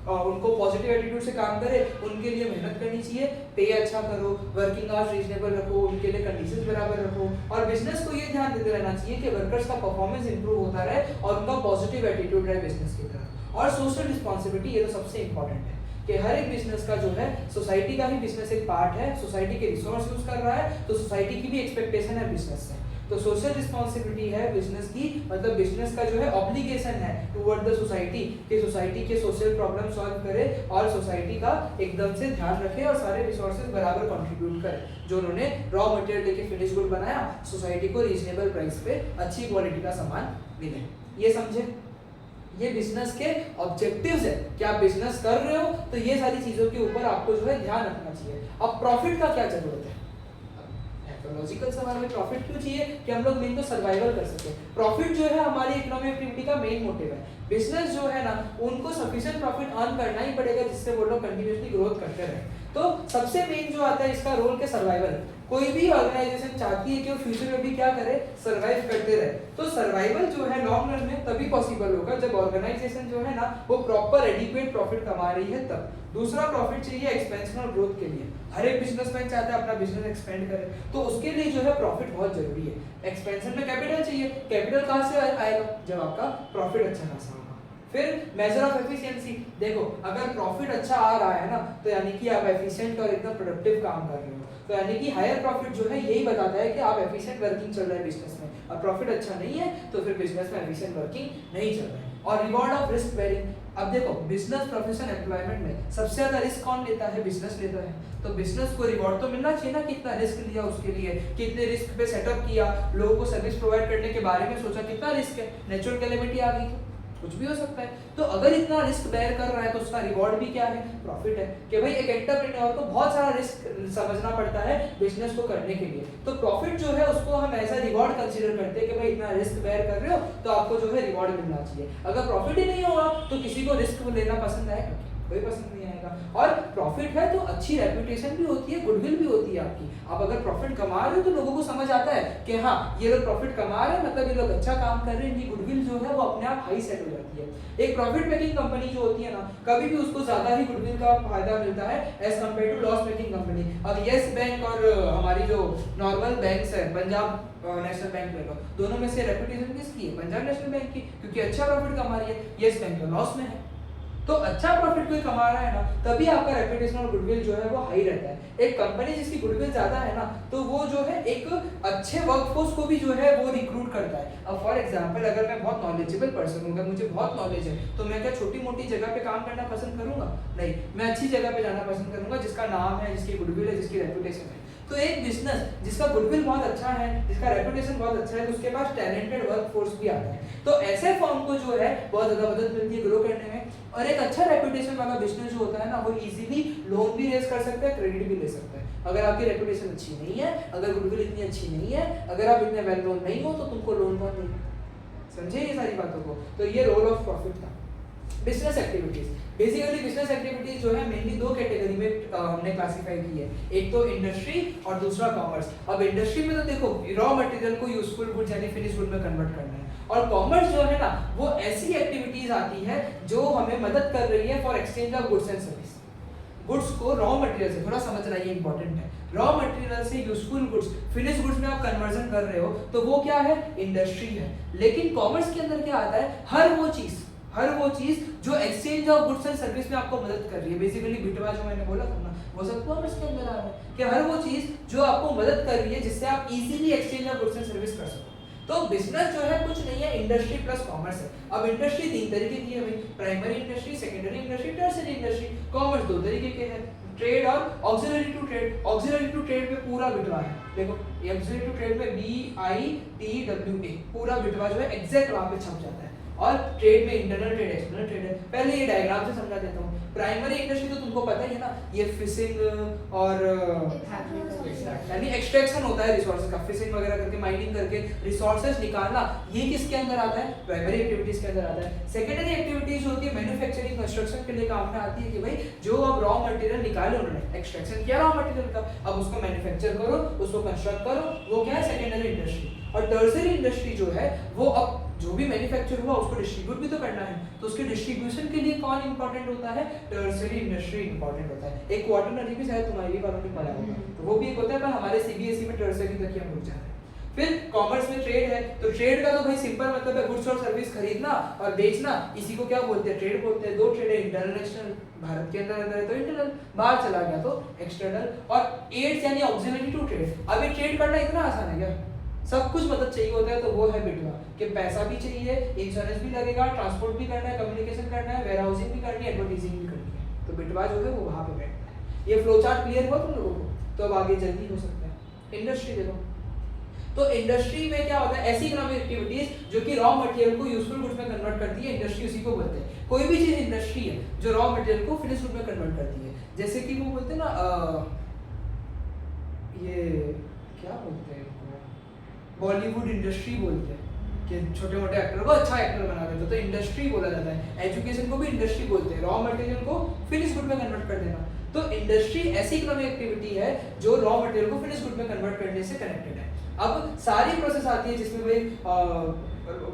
उनको पॉजिटिव एटीट्यूड से काम करे, उनके लिए मेहनत करनी चाहिए, पे अच्छा करो, वर्किंग आवर्स रीजनेबल रखो, उनके लिए कंडीशंस बराबर रखो। और बिजनेस को ये ध्यान देते रहना चाहिए कि वर्कर्स का परफॉर्मेंस इंप्रूव होता रहे और उनका पॉजिटिव एटीट्यूड रहे बिजनेस की तरफ। और सोशल रिस्पॉन्सिबिलिटी, ये तो सबसे इंपॉर्टेंट है कि हर एक बिजनेस का जो है, सोसाइटी का ही बिजनेस एक पार्ट है, सोसाइटी के रिसोर्स यूज कर रहा है, तो सोसाइटी की भी एक्सपेक्टेशन है बिजनेस से। तो सोशल रिस्पॉन्सिबिलिटी है बिजनेस की, मतलब बिजनेस का जो है ऑब्लिगेशन है टुवर्ड द सोसाइटी कि सोसाइटी के सोशल प्रॉब्लम सॉल्व करे और सोसाइटी का एकदम से ध्यान रखे और सारे रिसोर्सेज बराबर कंट्रीब्यूट करे। जो उन्होंने रॉ मटेरियल लेके फिनिश गुड बनाया, सोसाइटी को रीजनेबल प्राइस पे अच्छी क्वालिटी का सामान मिले। ये समझे, ये बिजनेस के ऑब्जेक्टिव्स है कि आप बिजनेस कर रहे हो तो ये सारी चीजों के ऊपर आपको जो है ध्यान रखना चाहिए। अब प्रॉफिट का क्या जरूरत है? लॉजिकल सवाल है, प्रॉफिट क्यों चाहिए? कि हम लोग मेन तो सर्वाइवल कर सके। प्रॉफिट जो है हमारी इकोनॉमिक एक्टिविटी का मेन मोटिव है। बिजनेस जो है ना, उनको सफिशिएंट प्रॉफिट अर्न करना ही पड़ेगा जिससे वो लोग कंटिन्यूअसली ग्रोथ करते रहे। तो सबसे मेन जो आता है इसका रोल के सर्वाइवल। कोई भी ऑर्गेनाइजेशन चाहती है कि वो फ्यूचर में भी क्या करे, सर्वाइव करते रहे। तो सर्वाइवल जो है लॉन्ग रन में तभी पॉसिबल होगा जब ऑर्गेनाइजेशन जो है ना, वो प्रॉपर एडिक्वेट प्रॉफिट कमा रही है तब। दूसरा प्रॉफिट चाहिए एक्सपेंशन और ग्रोथ के लिए। हर एक बिजनेसमैन चाहता है अपना बिजनेस एक्सपेंड करे, तो उसके लिए जो है प्रॉफिट बहुत जरूरी है। एक्सपेंशन में कैपिटल चाहिए, कैपिटल कहाँ से आएगा? जब आपका प्रॉफिट अच्छा खासा होगा। फिर मेजर ऑफ एफिशिएंसी, देखो अगर प्रॉफिट अच्छा आ रहा है ना, तो यानी कि आप एफिशिएंट और एकदम प्रोडक्टिव काम कर रहे हो, तो यानी कि हायर प्रॉफिट जो है यही बताता है कि आप एफिशिएंट वर्किंग चल रहा है बिजनेस में। और प्रॉफिट अच्छा नहीं है तो फिर बिजनेस में एफिशिएंट वर्किंग नहीं चल रहा है। और रिवॉर्ड ऑफ रिस्क बेयरिंग, अब देखो बिजनेस प्रोफेशन एम्प्लॉयमेंट में सबसे ज्यादा रिस्क कौन लेता है? बिजनेस लेता है। तो बिजनेस को रिवॉर्ड तो मिलना चाहिए ना, कितना रिस्क लिया उसके लिए, कितने रिस्क पे सेटअप किया, लोगों को सर्विस प्रोवाइड करने के बारे में सोचा, कितना रिस्क है, नेचुरल कैलेमिटी आ गई तो कुछ भी हो सकता है। तो अगर इतना रिस्क बेयर कर रहा है तो उसका रिवॉर्ड भी क्या है? प्रॉफिट है। कि भाई एक एंटरप्रेन्योर को बहुत सारा रिस्क समझना पड़ता है बिजनेस को करने के लिए, तो प्रॉफिट जो है उसको हम ऐसा रिवॉर्ड कंसीडर करते हैं कि भाई इतना रिस्क बेयर कर रहे हो तो आपको जो है रिवॉर्ड मिलना चाहिए। अगर प्रॉफिट ही नहीं होगा तो किसी को रिस्क लेना पसंद आएगा? कोई पसंद नहीं आएगा। और प्रॉफिट है तो अच्छी रेपुटेशन भी होती है, गुडविल भी होती है आपकी। आप अगर प्रॉफिट कमा रहे हो तो लोगों को समझ आता है कि हाँ ये लोग प्रॉफिट कमा रहे हैं, मतलब ये लोग अच्छा काम कर रहे हैं, इनकी गुडविल जो है वो अपने आप हाई सेट हो जाती है। एक प्रॉफिट मेकिंग कंपनी जो होती है ना, कभी भी उसको ज्यादा ही गुडविल का फायदा मिलता है as compare to loss making company. अब येस बैंक और हमारी जो नॉर्मल बैंक्स है, पंजाब नेशनल बैंक ले लो, दोनों में से रेपुटेशन किसकी है? पंजाब नेशनल बैंक की, क्योंकि अच्छा प्रॉफिट कमा रही है। येस बैंक तो लॉस में है। तो अच्छा प्रॉफिट कोई कमा रहा है ना, तभी आपका रेपुटेशन और गुडविल जो है वो हाई रहता है। एक कंपनी जिसकी गुडविल ज्यादा है ना, तो वो जो है एक अच्छे वर्कफोर्स को भी जो है वो रिक्रूट करता है। अब फॉर एग्जांपल अगर मैं बहुत नॉलेजेबल पर्सन हूँ, अगर मुझे बहुत नॉलेज है, तो मैं क्या छोटी मोटी जगह पे काम करना पसंद करूंगा? नहीं, मैं अच्छी जगह पे जाना पसंद करूंगा जिसका नाम है, जिसकी गुडविल है, जिसकी रेपुटेशन है। तो एक बिजनेस जिसका गुडविल बहुत अच्छा है, जिसका रेपुटेशन बहुत अच्छा है, तो उसके पास टैलेंटेड वर्कफोर्स भी आता है। तो ऐसे फर्म को जो है बहुत ज्यादा मदद मिलती है ग्रो करने में। और एक अच्छा रेपुटेशन वाला बिजनेस जो होता है ना, वो इजीली लोन भी रेज कर सकता है, क्रेडिट भी ले सकता है। अगर आपकी रेपुटेशन अच्छी नहीं है, अगर गुडविल इतनी अच्छी नहीं है, अगर आप इतने वेल नोन नहीं हो, तो तुमको लोन कौन देगा? समझे ये सारी बातों को? तो ये रोल ऑफ प्रॉफिट था। Business activities, basically business activities जो है मेनली दो कैटेगरी में हमने क्लासिफाई की है, एक तो इंडस्ट्री और दूसरा कॉमर्स। अब इंडस्ट्री में तो देखो रॉ मटेरियल को यूजफुल गुड्स यानी फिनिश गुड में कन्वर्ट करना है, और कॉमर्स जो है ना वो ऐसी एक्टिविटीज आती है जो हमें मदद कर रही है for exchange of goods and service. Goods को रॉ मटेरियल से, थोड़ा समझना ये इंपॉर्टेंट है, रॉ मटेरियल से यूजफुल गुड्स फिनिश गुड्स में आप कन्वर्जन कर रहे हो, तो वो क्या है? इंडस्ट्री है। लेकिन कॉमर्स के अंदर क्या आता है? हर वो चीज जो exchange of goods and service में आपको मदद कर रही है। बेसिकली बिटवा जो मैंने बोला था ना, वो सब कॉमर्स के अंदर आ रहा है कि हर वो चीज जो आपको मदद कर रही है जिससे आप easily exchange of goods and service कर सको। तो बिजनेस जो है कुछ नहीं है, इंडस्ट्री प्लस कॉमर्स है। अब इंडस्ट्री 3 तरीके की है भाई, primary industry, secondary industry, tertiary industry. Commerce 2 तरीके के हैं, ट्रेड और auxiliary to trade. Auxiliary to trade में पूरा बिटवा है, देखो ये ऑक्सिलरी टू ट्रेड में BITWA पूरा बिटवा जो है एग्जैक्ट वहां पे छप जाता है। और ट्रेड में इंटरनल ट्रेड, एक्सटर्नल ट्रेड है। पहले ये डायग्राम से समझा देता हूँ। प्राइमरी इंडस्ट्री तो तुमको पता ही है ना, ये फिशिंग और यानी एक्सट्रैक्शन होता है रिसोर्सेज का, फिशिंग वगैरह करके, माइनिंग करके रिसोर्सेज निकालना, ये किसके अंदर आता है? प्राइमरी एक्टिविटीज के अंदर आता है। सेकेंडरी एक्टिविटीज होती है मैन्युफैक्चरिंग, कंस्ट्रक्शन के लिए काम में आती है कि भाई जो अब रॉ मटेरियल निकाले उन्होंने, एक्सट्रैक्शन किया रॉ मटेरियल का, अब उसको मैन्युफैक्चर करो, उसको कंस्ट्रक्ट करो, वो क्या है? Secondary industry. और टर्शियरी इंडस्ट्री जो है वो अब जो भी मैन्युफैक्चर हुआ उसको डिस्ट्रीब्यूट भी तो करना है, तो उसके डिस्ट्रीब्यूशन के लिए कौन इंपॉर्टेंट होता है? टर्शियरी इंडस्ट्री इंपॉर्टेंट होता है। एक क्वार्टरनरी भी शायद तुम्हारी वालों ने पढ़ा होगा, तो वो भी एक होता है, पर हमारे सीबीएसई में टर्शियरी तक ही हम रुक जाते हैं। फिर कॉमर्स में ट्रेड है, तो ट्रेड का तो भाई सिंपल मतलब है गुड्स और सर्विस खरीदना और बेचना, इसी को क्या बोलते हैं? ट्रेड बोलते हैं। 2 ट्रेड है, इंटरनल एक्सटर्नल। भारत के अंदर है तो इंटरनल, बाहर चला गया तो एक्सटर्नल। और एड्स यानी ऑक्सिलरी टू ट्रेड। अब ये ट्रेड करना इतना आसान है क्या? सब कुछ मदद चाहिए होता है, तो वो है बिटवा कि पैसा भी चाहिए, इंश्योरेंस भी लगेगा, ट्रांसपोर्ट भी करना है, कम्युनिकेशन करना है, वेयर हाउसिंग भी करनी है, एडवर्टाइजिंग भी करनी है, तो बिटवा जो है वो वहां पे बैठता है। ये फ्लो चार्ट क्लियर हुआ तुम लोगों को? तो अब आगे जल्दी हो सकता है। इंडस्ट्री देखो, तो इंडस्ट्री में क्या होता है? ऐसी इकोनॉमिक एक्टिविटीज जो कि रॉ मटेरियल को यूजफुल गुड्स में कन्वर्ट करती है, इंडस्ट्री उसी को बोलते हैं। कोई भी चीज इंडस्ट्री है जो रॉ मटेरियल को फिनिश गुड में कन्वर्ट करती है, जैसे कि वो बोलते हैं ना ये क्या बोलते हैं, बॉलीवुड इंडस्ट्री बोलते हैं कि छोटे मोटे एक्टर को अच्छा एक्टर बना देते, तो इंडस्ट्री बोला जाता है। एजुकेशन को भी इंडस्ट्री बोलते हैं, रॉ मटेरियल को फिनिश गुड में कन्वर्ट कर देना। तो इंडस्ट्री ऐसी इकोनॉमिक एक्टिविटी है जो रॉ मटेरियल को फिनिश गुड में कन्वर्ट करने से कनेक्टेड है। अब सारी प्रोसेस आती है जिसमें भाई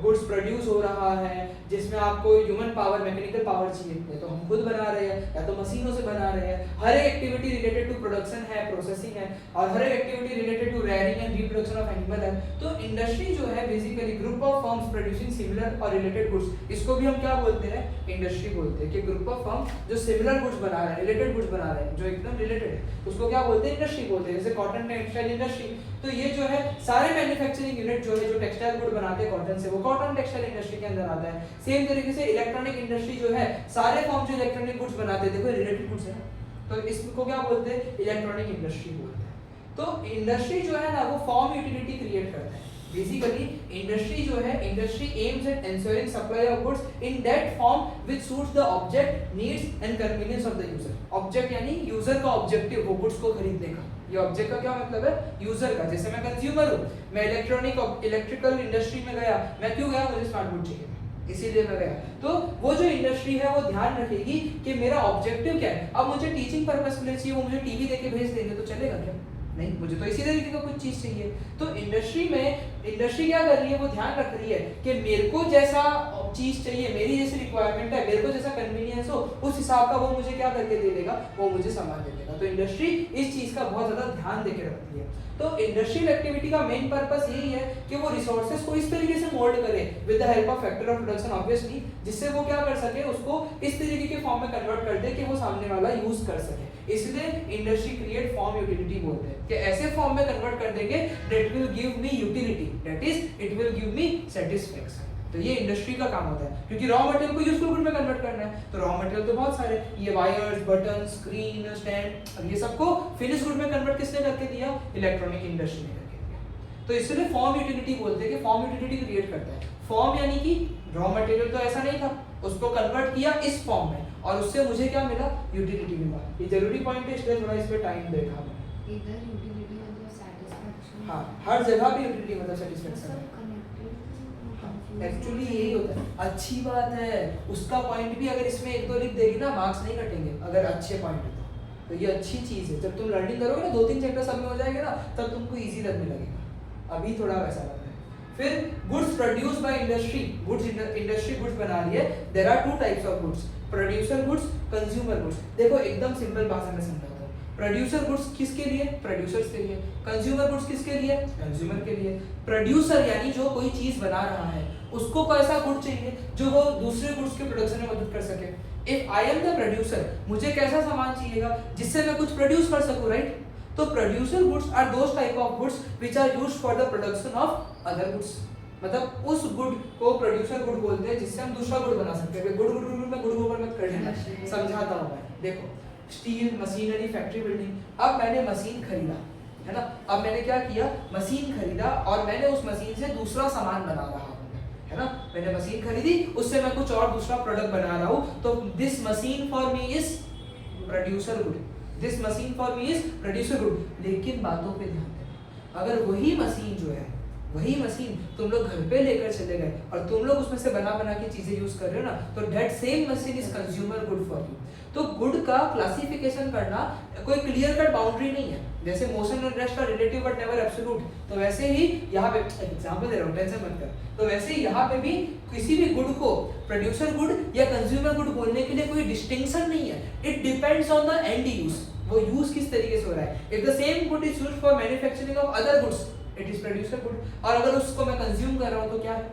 गुड्स प्रोड्यूस हो रहा है, जिसमें आपको ह्यूमन पावर, मैकेनिकल पावर चाहिए, या तो हम खुद बना रहे हैं या तो मशीनों से बना रहे हैं। हर एक एक्टिविटी रिलेटेड टू प्रोडक्शन है, प्रोसेसिंग है, और हर एक activity related to rearing and reproduction of animal है। तो इंडस्ट्री जो है basically group of firms producing similar और रिलेटेड गुड्स, इसको भी हम क्या बोलते हैं? इंडस्ट्री बोलते हैं। कि ग्रुप ऑफ फर्म जो सिमिलर गुड्स बना रहे हैं, रिलेटेड गुड्स बना रहे हैं, जो एकदम रिलेटेड है, उसको क्या बोलते हैं? इंडस्ट्री बोलते हैं। जैसे कॉटन टेक्सटाइल इंडस्ट्री, तो ये जो है सारे मैन्युफैक्चरिंग यूनिट जो है जो टेक्सटाइल गुड बनाते हैं कॉटन से, वो कॉटन टेक्सटाइल इंडस्ट्री के अंदर आता है। सेम तरीके से इलेक्ट्रॉनिक इंडस्ट्री जो है सारे फॉर्म जो इलेक्ट्रॉनिक गुड्स बनाते हैं, देखो रिलेटेड गुड्स है, तो इसको क्या बोलते हैं? इलेक्ट्रॉनिक इंडस्ट्री बोलते हैं। तो इंडस्ट्री जो है ना वो फॉर्म यूटिलिटी क्रिएट करता है। बेसिकली इंडस्ट्री जो है, industry aims at ensuring supply of goods in that form which suits the object needs and convenience of the user. Object यानी यूजर का ऑब्जेक्टिव, वो गुड्स को खरीदने का। ये ऑब्जेक्ट का क्या मतलब है? यूजर का। जैसे मैं कंज्यूमर हूँ, मैं इलेक्ट्रिकल इंडस्ट्री में गया, मैं क्यों गया? मुझे स्मार्ट बोर्ड चाहिए, इसीलिए मैं गया। तो वो जो इंडस्ट्री है वो ध्यान रखेगी कि मेरा ऑब्जेक्टिव क्या है। अब मुझे टीचिंग पर्पस के लिए चाहिए, वो मुझे टीवी देके भेज देंगे तो चलेगा क्या? नहीं, मुझे तो इसी तरीके का कुछ चीज चाहिए। तो इंडस्ट्री क्या कर रही है? वो ध्यान रख रही है कि मेरे को जैसा चीज चाहिए, मेरी जैसी रिक्वायरमेंट है, मेरे को जैसा कन्वीनियंस हो, उस हिसाब का वो मुझे क्या करके दे देगा? वो मुझे सामान दे देगा। तो इंडस्ट्री इस चीज का बहुत ज्यादा ध्यान देके रखती है। तो इंडस्ट्रियल एक्टिविटी का मेन पर्पस यही है कि वो रिसोर्सेज को इस तरीके से मोल्ड करे with the help of factor of production obviously, जिससे वो क्या कर सके? उसको इस तरीके के फॉर्म में कन्वर्ट कर दे कि वो सामने वाला यूज कर सके। इसलिए इंडस्ट्री क्रिएट फॉर्म यूटिलिटी बोलते हैं कि ऐसे फॉर्म में कन्वर्ट कर देंगे that will give me utility, that is it will give me satisfaction. तो ये इंडस्ट्री का काम होता है, क्योंकि रॉ मटेरियल को यूजफुल गुड में कन्वर्ट करना है। तो रॉ मटेरियल तो बहुत सारे, ये वायर्स, बटन, स्क्रीन, स्टैंड, अब ये सबको फिनिश गुड में कन्वर्ट किसने करके दिया? इलेक्ट्रॉनिक इंडस्ट्री ने करके दिया। तो इसलिए फॉर्म यूटिलिटी बोलते हैं कि फॉर्म यूटिलिटी क्रिएट करता है। फॉर्म यानी कि रॉ मटेरियल तो ऐसा नहीं था, उसको कन्वर्ट किया इस फॉर्म में, और उससे मुझे क्या मिला? यूटिलिटी मिला। ये जरूरी पॉइंट है, इसलिए थोड़ा इस पे टाइम देखा मैंने। इधर यूटिलिटी मतलब सैटिस्फैक्शन। हाँ, हर जगह पे यूटिलिटी मतलब सेटिस्फैक्शन है। एक्चुअली यही होता है। अच्छी बात है, उसका पॉइंट भी अगर इसमें 1-2 लिख देगी ना, मार्क्स नहीं कटेंगे अगर अच्छे पॉइंट है तो ये अच्छी चीज है। जब तुम लर्निंग करोगे ना, 2-3 चैप्टर सब में हो जाएंगे ना, तब तुमको इजी लगने लगेगा। अभी थोड़ा वैसा लगता है। फिर goods produce by industry, goods industry goods बना रही है। There are 2 types of goods, producer goods, consumer goods. देखो एकदम सिंपल भाषा में समझाता हूँ। प्रोड्यूसर गुड्स किसके लिए? प्रोड्यूसर्स के लिए। कंज्यूमर गुड्स किसके लिए? कंज्यूमर के लिए। प्रोड्यूसर यानी जो कोई चीज बना रहा है, उसको कैसा गुड चाहिए जो वो दूसरे गुड्स के प्रोडक्शन में मदद कर सके। If I am the producer, मुझे कैसा सामान चाहिएगा जिससे मैं कुछ प्रोड्यूस कर सकूं, राइट? तो producer goods are those type of goods which are used for the production of other goods. मतलब उस गुड को प्रोड्यूसर गुड बोलते हैं जिससे हम दूसरा गुड बना सकते हैं। गुड गुड गुड में गुड ऊपर मत कर लेना, समझाता हूँ मैं। देखो स्टील मशीनरी फैक्ट्री बिल्डिंग, अब मैंने मशीन खरीदा है ना, अब मैंने क्या किया, मशीन खरीदा और मैंने उस मशीन से दूसरा सामान बना रहा हूँ है ना, मैंने मशीन खरीदी उससे मैं कुछ और दूसरा प्रोडक्ट बना रहा हूँ, तो this machine for me is producer good, this machine for me is producer good. लेकिन बातों पे ध्यान देना, अगर वही मशीन जो है, वही मशीन तुम लोग घर पे लेकर चले गए और तुम लोग उसमें से बना बना के चीजें यूज कर रहे हो ना, तो that same machine is consumer good for you. तो गुड का क्लासिफिकेशन करना कोई क्लियर कट बाउंड्री नहीं है, जैसे मोशन एंड रेस्ट का रिलेटिव बट नेवर एब्सोल्यूट, तो वैसे ही यहाँ पे एग्जांपल दे रहा हूँ, टेंशन मत कर, तो वैसे ही यहाँ पे भी किसी भी गुड को प्रोड्यूसर गुड या कंज्यूमर गुड बोलने के लिए कोई डिस्टिंक्शन नहीं है, it depends on the end use, वो यूज किस तरीके से हो रहा है। If the same good is used for manufacturing of other goods it is producer good, और अगर उसको मैं कंज्यूम कर रहा हूँ तो क्या है,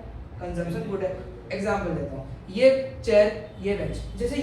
कंजम्पशन गुड है। एग्जांपल देता हूँ, ये चेयर, ये बेंच, जैसे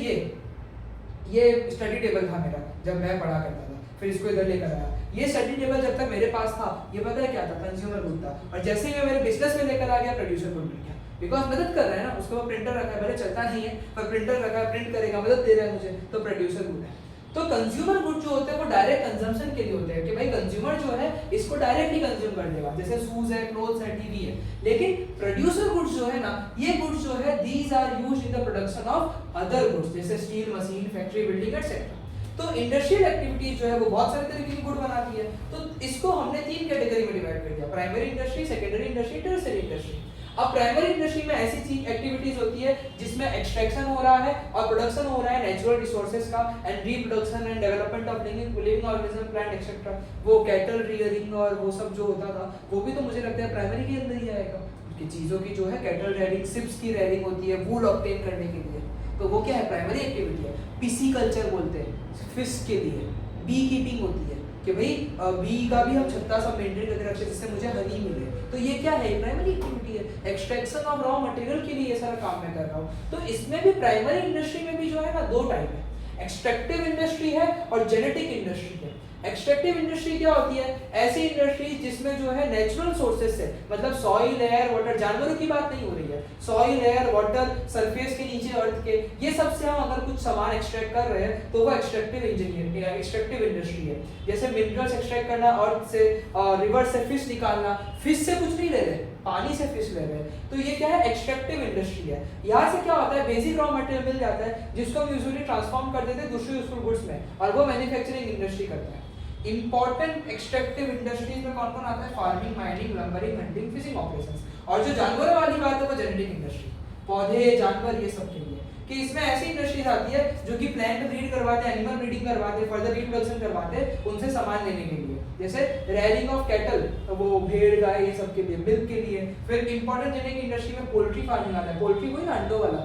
ये स्टडी टेबल था मेरा जब मैं पढ़ा करता था, फिर इसको इधर लेकर आया, ये स्टडी टेबल जब तक मेरे पास था ये पता है क्या था, कंज्यूमर गुड था, और जैसे ही मैं मेरे बिजनेस में लेकर आ गया प्रोड्यूसर गुड बन गया, बिकॉज मदद कर रहा है ना, उसके पास प्रिंटर रखा है, भले चलता नहीं है पर प्रिंटर रखा है, प्रिंट करेगा, मदद दे रहा है मुझे, तो प्रोड्यूसर गुड है। तो कंज्यूमर गुड जो होते हैं वो डायरेक्ट कंजम्पशन के लिए होते हैं, कि भाई कंज्यूमर जो है इसको डायरेक्टली कंज्यूम कर लेगा, जैसे शूज है, क्लोथ्स है, टीवी है। लेकिन प्रोड्यूसर गुड्स जो है ना, ये गुड्स जो है these are used in the production of other goods, जैसे steel machine factory building etcetera. तो इंडस्ट्रियल एक्टिविटीज जो है वो बहुत सारे तरीके की गुड बनाती है, तो इसको हमने 3 कैटेगरी में डिवाइड कर दिया, primary industry, secondary industry, tertiary industry. अब प्राइमरी इंडस्ट्री में ऐसी चीज एक्टिविटीज होती है जिसमें एक्सट्रैक्शन हो रहा है और प्रोडक्शन हो रहा है नेचुरल रिसोर्सेज का, and reproduction and development of living organism, plant etcetera. वो कैटल रियरिंग और वो सब जो होता था वो भी तो मुझे लगता है प्राइमरी के अंदर ही आएगा, कि चीजों की जो है कैटल रेयरिंग, शिप्स की रेयरिंग होती है वूल ऑब्टेन करने के लिए, तो वो क्या है, प्राइमरी एक्टिविटी है। पीसी कल्चर बोलते हैं फिश के लिए, बी कीपिंग होती है कि भाई बी का भी हम छत्ता सब मेंटेन करके रखते हैं जिससे मुझे हनी मिले, तो ये क्या है, प्राइमरी एक्टिविटी है। एक्सट्रैक्शन ऑफ रॉ मटेरियल के लिए ये सारा काम मैं कर रहा हूँ। तो इसमें भी प्राइमरी इंडस्ट्री में भी जो है ना 2 टाइप है, एक्सट्रैक्टिव इंडस्ट्री है और जेनेटिक इंडस्ट्री है। एक्सट्रैक्टिव इंडस्ट्री क्या होती है, ऐसी इंडस्ट्री जिसमें जो है नेचुरल सोर्सेज से, मतलब सॉइल, एयर, वाटर, जानवरों की बात नहीं हो रही है, सॉइल, एयर, वाटर, सरफेस के नीचे अर्थ के, ये सब से हम अगर कुछ सामान एक्सट्रैक्ट कर रहे हैं तो वो एक्सट्रैक्टिव इंजीनियरिंग या एक्सट्रैक्टिव इंडस्ट्री है। जैसे मिनरल्स एक्सट्रैक्ट करना, अर्थ से, रिवर से फिश निकालना, फिश से कुछ नहीं ले रहे, पानी से फिश ले रहे हैं, तो ये क्या है, एक्सट्रैक्टिव इंडस्ट्री है। यहाँ से क्या होता है, बेसिक रॉ मटेरियल मिल जाता है जिसको हम यूजुअली ट्रांसफॉर्म कर देते हैं दूसरे यूजफुल गुड्स में, और वो मैन्युफैक्चरिंग इंडस्ट्री करता है। इंपॉर्टेंट एक्सट्रैक्टिव इंडस्ट्रीज में कौन कौन आता है, farming, mining, lumbering, hunting, fishing operations. और जो जानवरों वाली बात है वो जेनेटिक इंडस्ट्री, पौधे, जानवर, ये सब के लिए, कि इसमें ऐसी इंडस्ट्रीज आती है जो कि प्लांट ब्रीड करवाते हैं, एनिमल ब्रीडिंग करवाते हैं, फर्दर रिप्रोडक्शन करवाते हैं उनसे सामान लेने के लिए, जैसे रेयरिंग ऑफ कैटल, वो भेड़, गाय, ये सब के लिए, मिल्क के लिए। फिर इंपॉर्टेंट जेनेटिक इंडस्ट्री में पोल्ट्री फार्मिंग आता है, पोल्ट्री कोई ना अंडों वाला,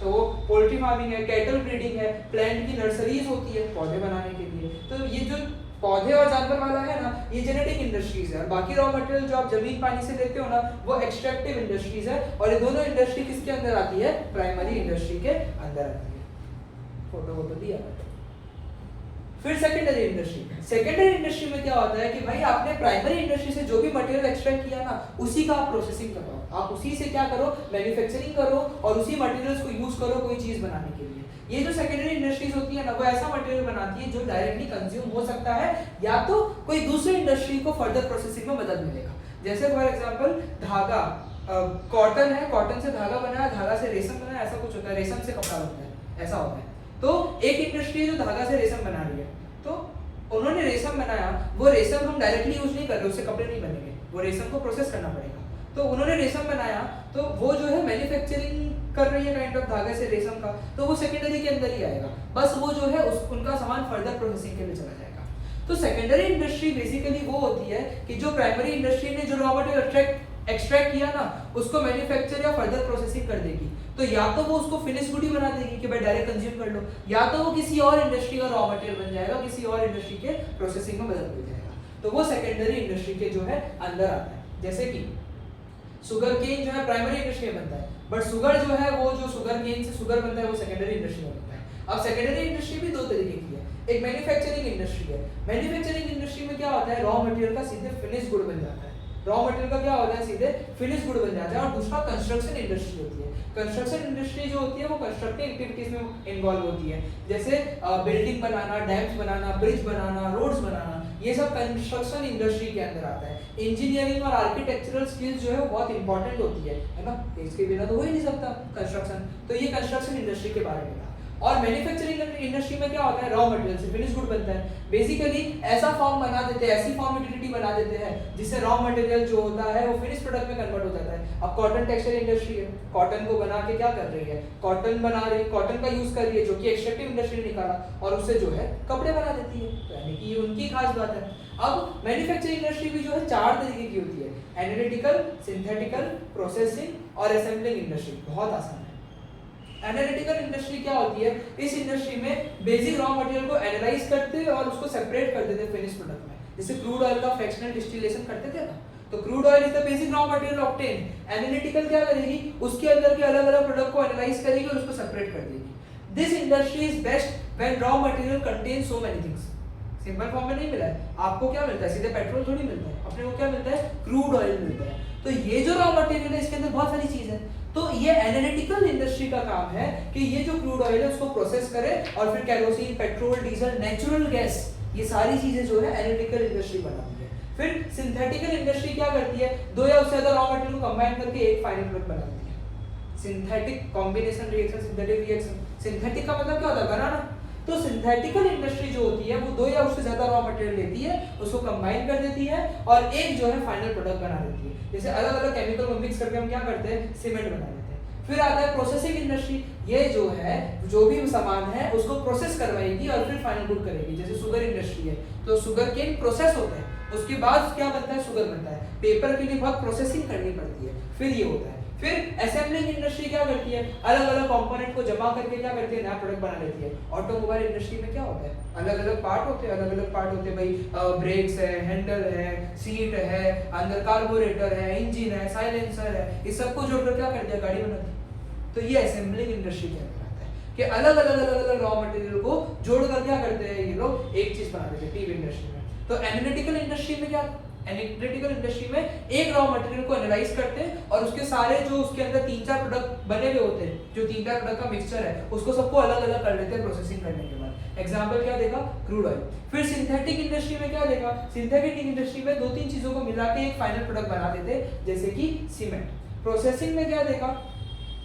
तो वो पोल्ट्री फार्मिंग है, कैटल ब्रीडिंग है, प्लांट की नर्सरीज होती है पौधे बनाने के लिए। तो ये जो पौधे और जानवर वाला है ना, ये जेनेटिक इंडस्ट्रीज है, और बाकी रॉ मटेरियल जो आप जमीन पानी से लेते हो ना वो एक्सट्रैक्टिव इंडस्ट्रीज है, और ये दोनों इंडस्ट्री किसके अंदर आती है, प्राइमरी इंडस्ट्री के अंदर आती है। फोटो दिया। फिर सेकेंडरी इंडस्ट्री, सेकेंडरी इंडस्ट्री में क्या होता है कि भाई आपने प्राइमरी इंडस्ट्री से जो भी मटेरियल एक्सट्रैक्ट किया ना उसी का आप प्रोसेसिंग करो, आप उसी से क्या करो, मैन्युफैक्चरिंग करो और उसी मटेरियल्स को यूज करो कोई चीज बनाने के लिए। ये जो सेकेंडरी इंडस्ट्रीज होती है ना वो ऐसा मटेरियल बनाती है जो डायरेक्टली कंज्यूम हो सकता है या तो कोई दूसरे इंडस्ट्री को फर्दर प्रोसेसिंग में मदद मिलेगा। जैसे फॉर एग्जांपल धागा, कॉटन है, कॉटन से धागा बनाया, धागा से रेशम बनाया, ऐसा कुछ होता है, रेशम से कपड़ा बनता है, ऐसा होता है। तो एक इंडस्ट्री जो धागा से रेशम बना रही है, तो उन्होंने रेशम बनाया, वो रेशम हम डायरेक्टली यूज नहीं कर रहे, उससे कपड़े नहीं बनेंगे, वो रेशम को प्रोसेस करना पड़ेगा। तो उन्होंने रेशम बनाया, तो वो जो है मैन्युफैक्चरिंग कर रही है काइंड ऑफ धागे से रेशम का, तो वो सेकेंडरी के अंदर ही आएगा, बस वो जो है उनका सामान फर्दर प्रोसेसिंग के लिए चला जाएगा। तो सेकेंडरी इंडस्ट्री बेसिकली वो होती है कि जो प्राइमरी इंडस्ट्री ने जो रॉ मटेरियल एक्सट्रैक्ट किया ना उसको मैन्युफैक्चर या फर्दर प्रोसेसिंग कर देगी, तो या तो वो उसको फिनिश गुड ही बना देगी कि भाई डायरेक्ट कंज्यूम कर लो, या तो वो किसी और इंडस्ट्री का रॉ मटेरियल बन जाएगा, किसी और इंडस्ट्री के प्रोसेसिंग में मदद मिल जाएगा। तो वो सेकेंडरी इंडस्ट्री के जो है अंदर आता है। जैसे कि शुगर केन जो है प्राइमरी इंडस्ट्री में बनता है, बट शुगर जो है वो जो शुगर केन से शुगर बनता है वो सेकेंडरी इंडस्ट्री में बनता है। अब सेकेंडरी इंडस्ट्री भी 2 तरीके की है, एक मैन्युफैक्चरिंग इंडस्ट्री है। मैन्युफैक्चरिंग इंडस्ट्री में क्या होता है, रॉ मटेरियल का सीधे फिनिश गुड बन जाता है, रॉ मटेरियल का क्या होता है, सीधे फिनिश गुड बन जाता है। और दूसरा कंस्ट्रक्शन इंडस्ट्री होती है। कंस्ट्रक्शन इंडस्ट्री जो होती है वो कंस्ट्रक्टिव एक्टिविटीज में इन्वॉल्व होती है, जैसे बिल्डिंग बनाना, डैम्स बनाना, ब्रिज बनाना, रोड्स बनाना, ये सब कंस्ट्रक्शन इंडस्ट्री के अंदर आता है। इंजीनियरिंग और आर्किटेक्चरल स्किल्स जो है वो बहुत इंपॉर्टेंट होती है ना, इसके बिना तो हो ही नहीं सकता कंस्ट्रक्शन। तो ये कंस्ट्रक्शन इंडस्ट्री के बारे में था। और मैन्युफैक्चरिंग इंडस्ट्री में क्या होता है, रॉ मटेरियल से फिनिश गुड बनता है। बेसिकली ऐसा फॉर्म बना देते हैं, ऐसी फॉर्मेटिलिटी बना देते हैं जिससे रॉ मटेरियल जो होता है वो फिनिश प्रोडक्ट में कन्वर्ट हो जाता है। अब कॉटन टेक्सटाइल इंडस्ट्री है, कॉटन को बना के क्या कर रही है, कॉटन बना रही है, कॉटन का यूज कर रही है जो कि एक्सट्रैक्टिव इंडस्ट्री ने निकाला और उससे जो है कपड़े बना देती है, तो यानी कि ये उनकी खास बात है। अब मैन्युफैक्चरिंग इंडस्ट्री भी जो है 4 तरीके की होती है, एनालिटिकल, सिंथेटिकल, प्रोसेसिंग और असेंबलिंग इंडस्ट्री। बहुत आसान है। एनालिटिकल इंडस्ट्री क्या होती है, इस इंडस्ट्री में बेसिक रॉ मटेरियल को एनालाइज करते हैं और उसको सेपरेट कर देते हैं फिनिश प्रोडक्ट में। जैसे क्रूड ऑयल का फ्रैक्शनल डिस्टिलेशन करते थे ना, तो crude oil is the basic raw material obtain. Analytical क्या करेगी, उसके अंदर के अलग अलग प्रोडक्ट को एनालाइज करेगी और उसको सेपरेट कर देगी। This industry is best when raw material contain so many things. Simple form में नहीं मिला है आपको, क्या मिलता है, सीधे पेट्रोल थोड़ी मिलता है, अपने को क्या मिलता है, क्रूड ऑयल मिलता है। तो ये जो रॉ मटेरियल है इसके अंदर बहुत सारी चीज है। तो ये एनालिटिकल इंडस्ट्री का काम है कि ये जो क्रूड ऑयल है उसको प्रोसेस करे और फिर kerosene, petrol, diesel, natural gas, ये सारी चीजें जो है एनालिटिकल इंडस्ट्री बनाती है। फिर सिंथेटिकल इंडस्ट्री क्या करती है, 2 या उससे ज्यादा रॉ मटेरियल को कंबाइन करके एक फाइनल प्रोडक्ट बनाती है। Synthetic combination reaction, synthetic reaction. Synthetic का मतलब क्या होता है, बनाना। तो सिंथेटिकल इंडस्ट्री जो होती है वो 2 या उससे ज्यादा रॉ मटेरियल लेती है, उसको कंबाइन कर देती है और एक जो है फाइनल प्रोडक्ट बना देती है। जैसे अलग अलग केमिकल को मिक्स करके हम क्या करते हैं, सीमेंट बना देते हैं। फिर आता है प्रोसेसिंग इंडस्ट्री, ये जो है जो भी सामान है उसको प्रोसेस करवाएगी और फिर फाइनल गुड करेगी। जैसे शुगर इंडस्ट्री है तो शुगर केन प्रोसेस होता है, उसके बाद क्या बनता है, शुगर बनता है। पेपर के लिए बहुत प्रोसेसिंग करनी पड़ती है, फिर ये होता है। फिर असेंबलिंग इंडस्ट्री क्या करती है, अलग अलग कंपोनेंट को जमा करके क्या करती है, नया प्रोडक्ट बना लेती है। ऑटोमोबाइल इंडस्ट्री में क्या होता है, अलग अलग पार्ट होते हैं, अलग अलग पार्ट होते हैं भाई, ब्रेक्स है, हैंडल है, सीट है, अंदर कार्बोरेटर है, इंजन है, साइलेंसर है, इस सबको जोड़कर क्या करती है, गाड़ी बनाती है। तो ये असेंबलिंग इंडस्ट्री के अंदर आता है कि अलग अलग रॉ मटेरियल को जोड़कर क्या करते हैं ये लोग, एक चीज बना देते हैं टीवी इंडस्ट्री में। तो एनालिटिकल इंडस्ट्री में क्या, एनालिटिकल इंडस्ट्री में एक रॉ मटेरियल को एनालाइज करते हैं और उसके सारे जो उसके अंदर 3-4 प्रोडक्ट बने हुए होते हैं, जो 3-4 प्रोडक्ट का मिक्सचर है, उसको सबको अलग अलग कर लेते हैं प्रोसेसिंग करने के बाद। एग्जांपल क्या देगा, क्रूड ऑयल। फिर सिंथेटिक इंडस्ट्री में क्या देगा, सिंथेटिक इंडस्ट्री में 2-3 चीजों को मिला के एक फाइनल प्रोडक्ट बना देते हैं, जैसे कि सीमेंट। प्रोसेसिंग में क्या देगा,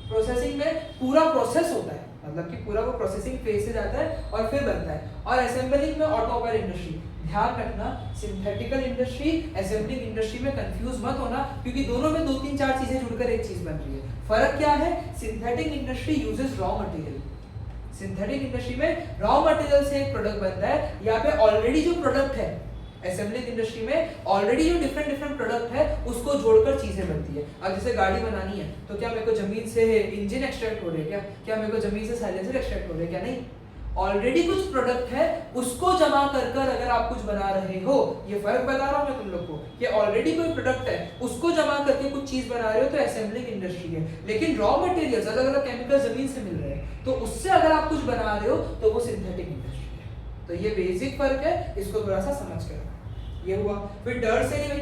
प्रोसेसिंग में पूरा प्रोसेस होता है, मतलब कि पूरा वो प्रोसेसिंग फेज से जाता है और फिर बनता है। और असेंबलिंग में ऑटोमोबाइल इंडस्ट्री। ध्यान रखना, सिंथेटिकल इंडस्ट्री, असेंबलिंग इंडस्ट्री में कंफ्यूज मत होना, क्योंकि दोनों में 2-3-4 चीजें जुड़कर एक चीज बन रही है। फर्क क्या है, synthetic industry uses raw material. Synthetic industry में रॉ मटेरियल से एक प्रोडक्ट बनता है, यहाँ पे ऑलरेडी जो प्रोडक्ट है, असेंबलिंग इंडस्ट्री में ऑलरेडी जो डिफरेंट प्रोडक्ट है उसको जोड़कर चीजें बनती है। अब जैसे गाड़ी बनानी है तो क्या मेरे को जमीन से इंजन एक्सट्रैक्ट हो रही है, क्या मेरे को जमीन से साइलेंसर एक्सट्रैक्ट हो रहा है, क्या नहीं। ऑलरेडी कुछ प्रोडक्ट है उसको जमा कर अगर आप कुछ बना रहे हो, ये फर्क बता रहा हूं मैं तुम लोग को कि ऑलरेडी कोई प्रोडक्ट है उसको जमा करके कुछ चीज बना रहे हो तो असेंबलिंग इंडस्ट्री है। लेकिन रॉ मटेरियल्स अलग अलग केमिकल जमीन से मिल रहे हैं तो उससे अगर आप कुछ बना रहे हो तो वो सिंथेटिक इंडस्ट्री है। तो ये बेसिक फर्क है, इसको थोड़ा सा समझ कर ये हुआ। फिर टर्शियरी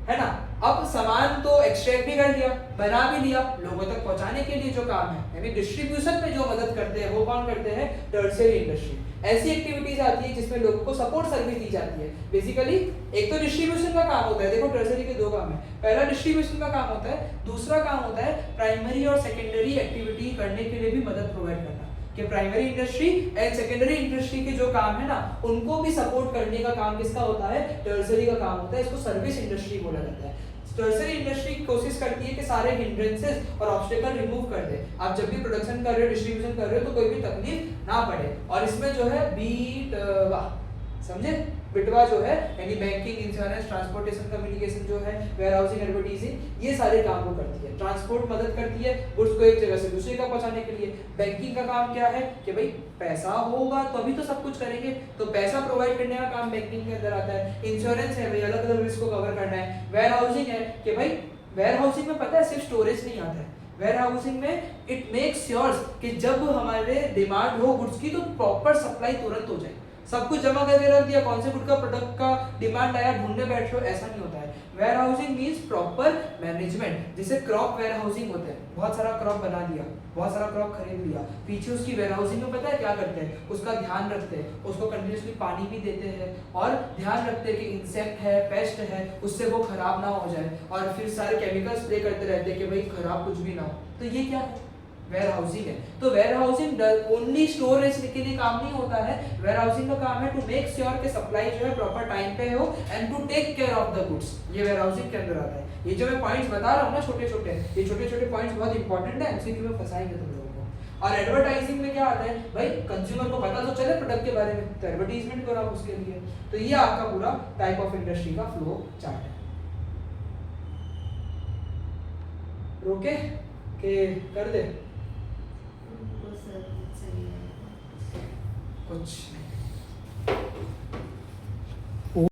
है ना, अब सामान तो एक्सट्रैक्ट भी कर लिया, बना भी लिया, लोगों तक पहुंचाने के लिए जो काम है यानी डिस्ट्रीब्यूशन में जो मदद करते हैं वो कौन करते हैं, टर्शियरी इंडस्ट्री। ऐसी एक्टिविटीज आती है जिसमें लोगों को सपोर्ट सर्विस दी जाती है। बेसिकली एक तो डिस्ट्रीब्यूशन का काम होता है, देखो टर्शियरी के 2 काम है, पहला डिस्ट्रीब्यूशन का काम होता है, दूसरा काम होता है प्राइमरी और सेकेंडरी एक्टिविटी करने के लिए भी मदद प्रोवाइड करना। कि primary industry and secondary industry के जो काम है ना उनको भी सपोर्ट करने का काम किसका होता है, टर्शियरी का काम होता है। इसको सर्विस इंडस्ट्री बोला जाता है। टर्शियरी इंडस्ट्री कोशिश करती है कि सारे हिंड्रेंसेस और ऑब्स्टेकल रिमूव कर दे। आप जब भी प्रोडक्शन कर रहे हो, डिस्ट्रीब्यूशन कर रहे हो तो कोई भी तकलीफ ना पड़े। और इसमें जो है बीटवा, समझे, बिटवा जो है यानी बैंकिंग, इंश्योरेंस, ट्रांसपोर्टेशन, कम्युनिकेशन जो है, वेयरहाउसिंग, एडवर्टाइजिंग, ये सारे काम वो करती है। ट्रांसपोर्ट मदद करती है गुड्स को एक जगह से दूसरी जगह पहुंचाने के लिए। बैंकिंग का काम क्या है कि भाई पैसा होगा तो अभी तो सब कुछ करेंगे, तो पैसा प्रोवाइड करने का काम बैंकिंग के अंदर आता है। इंश्योरेंस है भाई, अलग अलग रिस्क को कवर करना है। वेयरहाउसिंग है कि भाई वेयरहाउसिंग में पता है सिर्फ स्टोरेज नहीं आता है, वेयरहाउसिंग में इट मेक्स श्योर कि जब हमारे डिमांड हो गुड्स की तो प्रॉपर सप्लाई तुरंत हो जाए। सब कुछ जमा करके रख दिया, कौन से गुड का प्रोडक्ट का डिमांड आया ढूंढने बैठ रहे हो, ऐसा नहीं होता है। Warehousing means proper management. जैसे क्रॉप वेयर हाउसिंग होते हैं, बहुत सारा क्रॉप बना दिया, बहुत सारा क्रॉप खरीद लिया, पीछे उसकी वेयर हाउसिंग में पता है क्या करते हैं, उसका ध्यान रखते हैं, उसको कंटिन्यूसली पानी भी देते हैं और ध्यान रखते हैं कि इंसेक्ट है, पेस्ट है, उससे वो खराब ना हो जाए, और फिर सारे केमिकल स्प्रे करते रहते हैं कि भाई खराब कुछ भी ना हो। तो ये क्या है, वेयर हाउसिंग है। तो वेयर हाउसिंग ओनली स्टोरेज के लिए काम नहीं होता है, वेयर हाउसिंग का काम है टू मेक श्योर कि सप्लाई जो है प्रॉपर टाइम पे हो and to take care of the goods. ये वेयर हाउसिंग के अंदर आता है। ये जो मैं पॉइंट्स बता रहा हूँ ना छोटे छोटे, ये छोटे छोटे पॉइंट्स बहुत इंपॉर्टेंट है, एमसीक्यू में फंसाएंगे तुम लोगों को। और एडवर्टाइजिंग में क्या आता है भाई, कंज्यूमर को पता तो चले प्रोडक्ट के बारे में, तो एडवर्टाइजमेंट करो आप उसके लिए। तो ये आपका पूरा टाइप ऑफ इंडस्ट्री का फ्लो चार्ट है। रोके के कर दे सर सही है कुछ नहीं।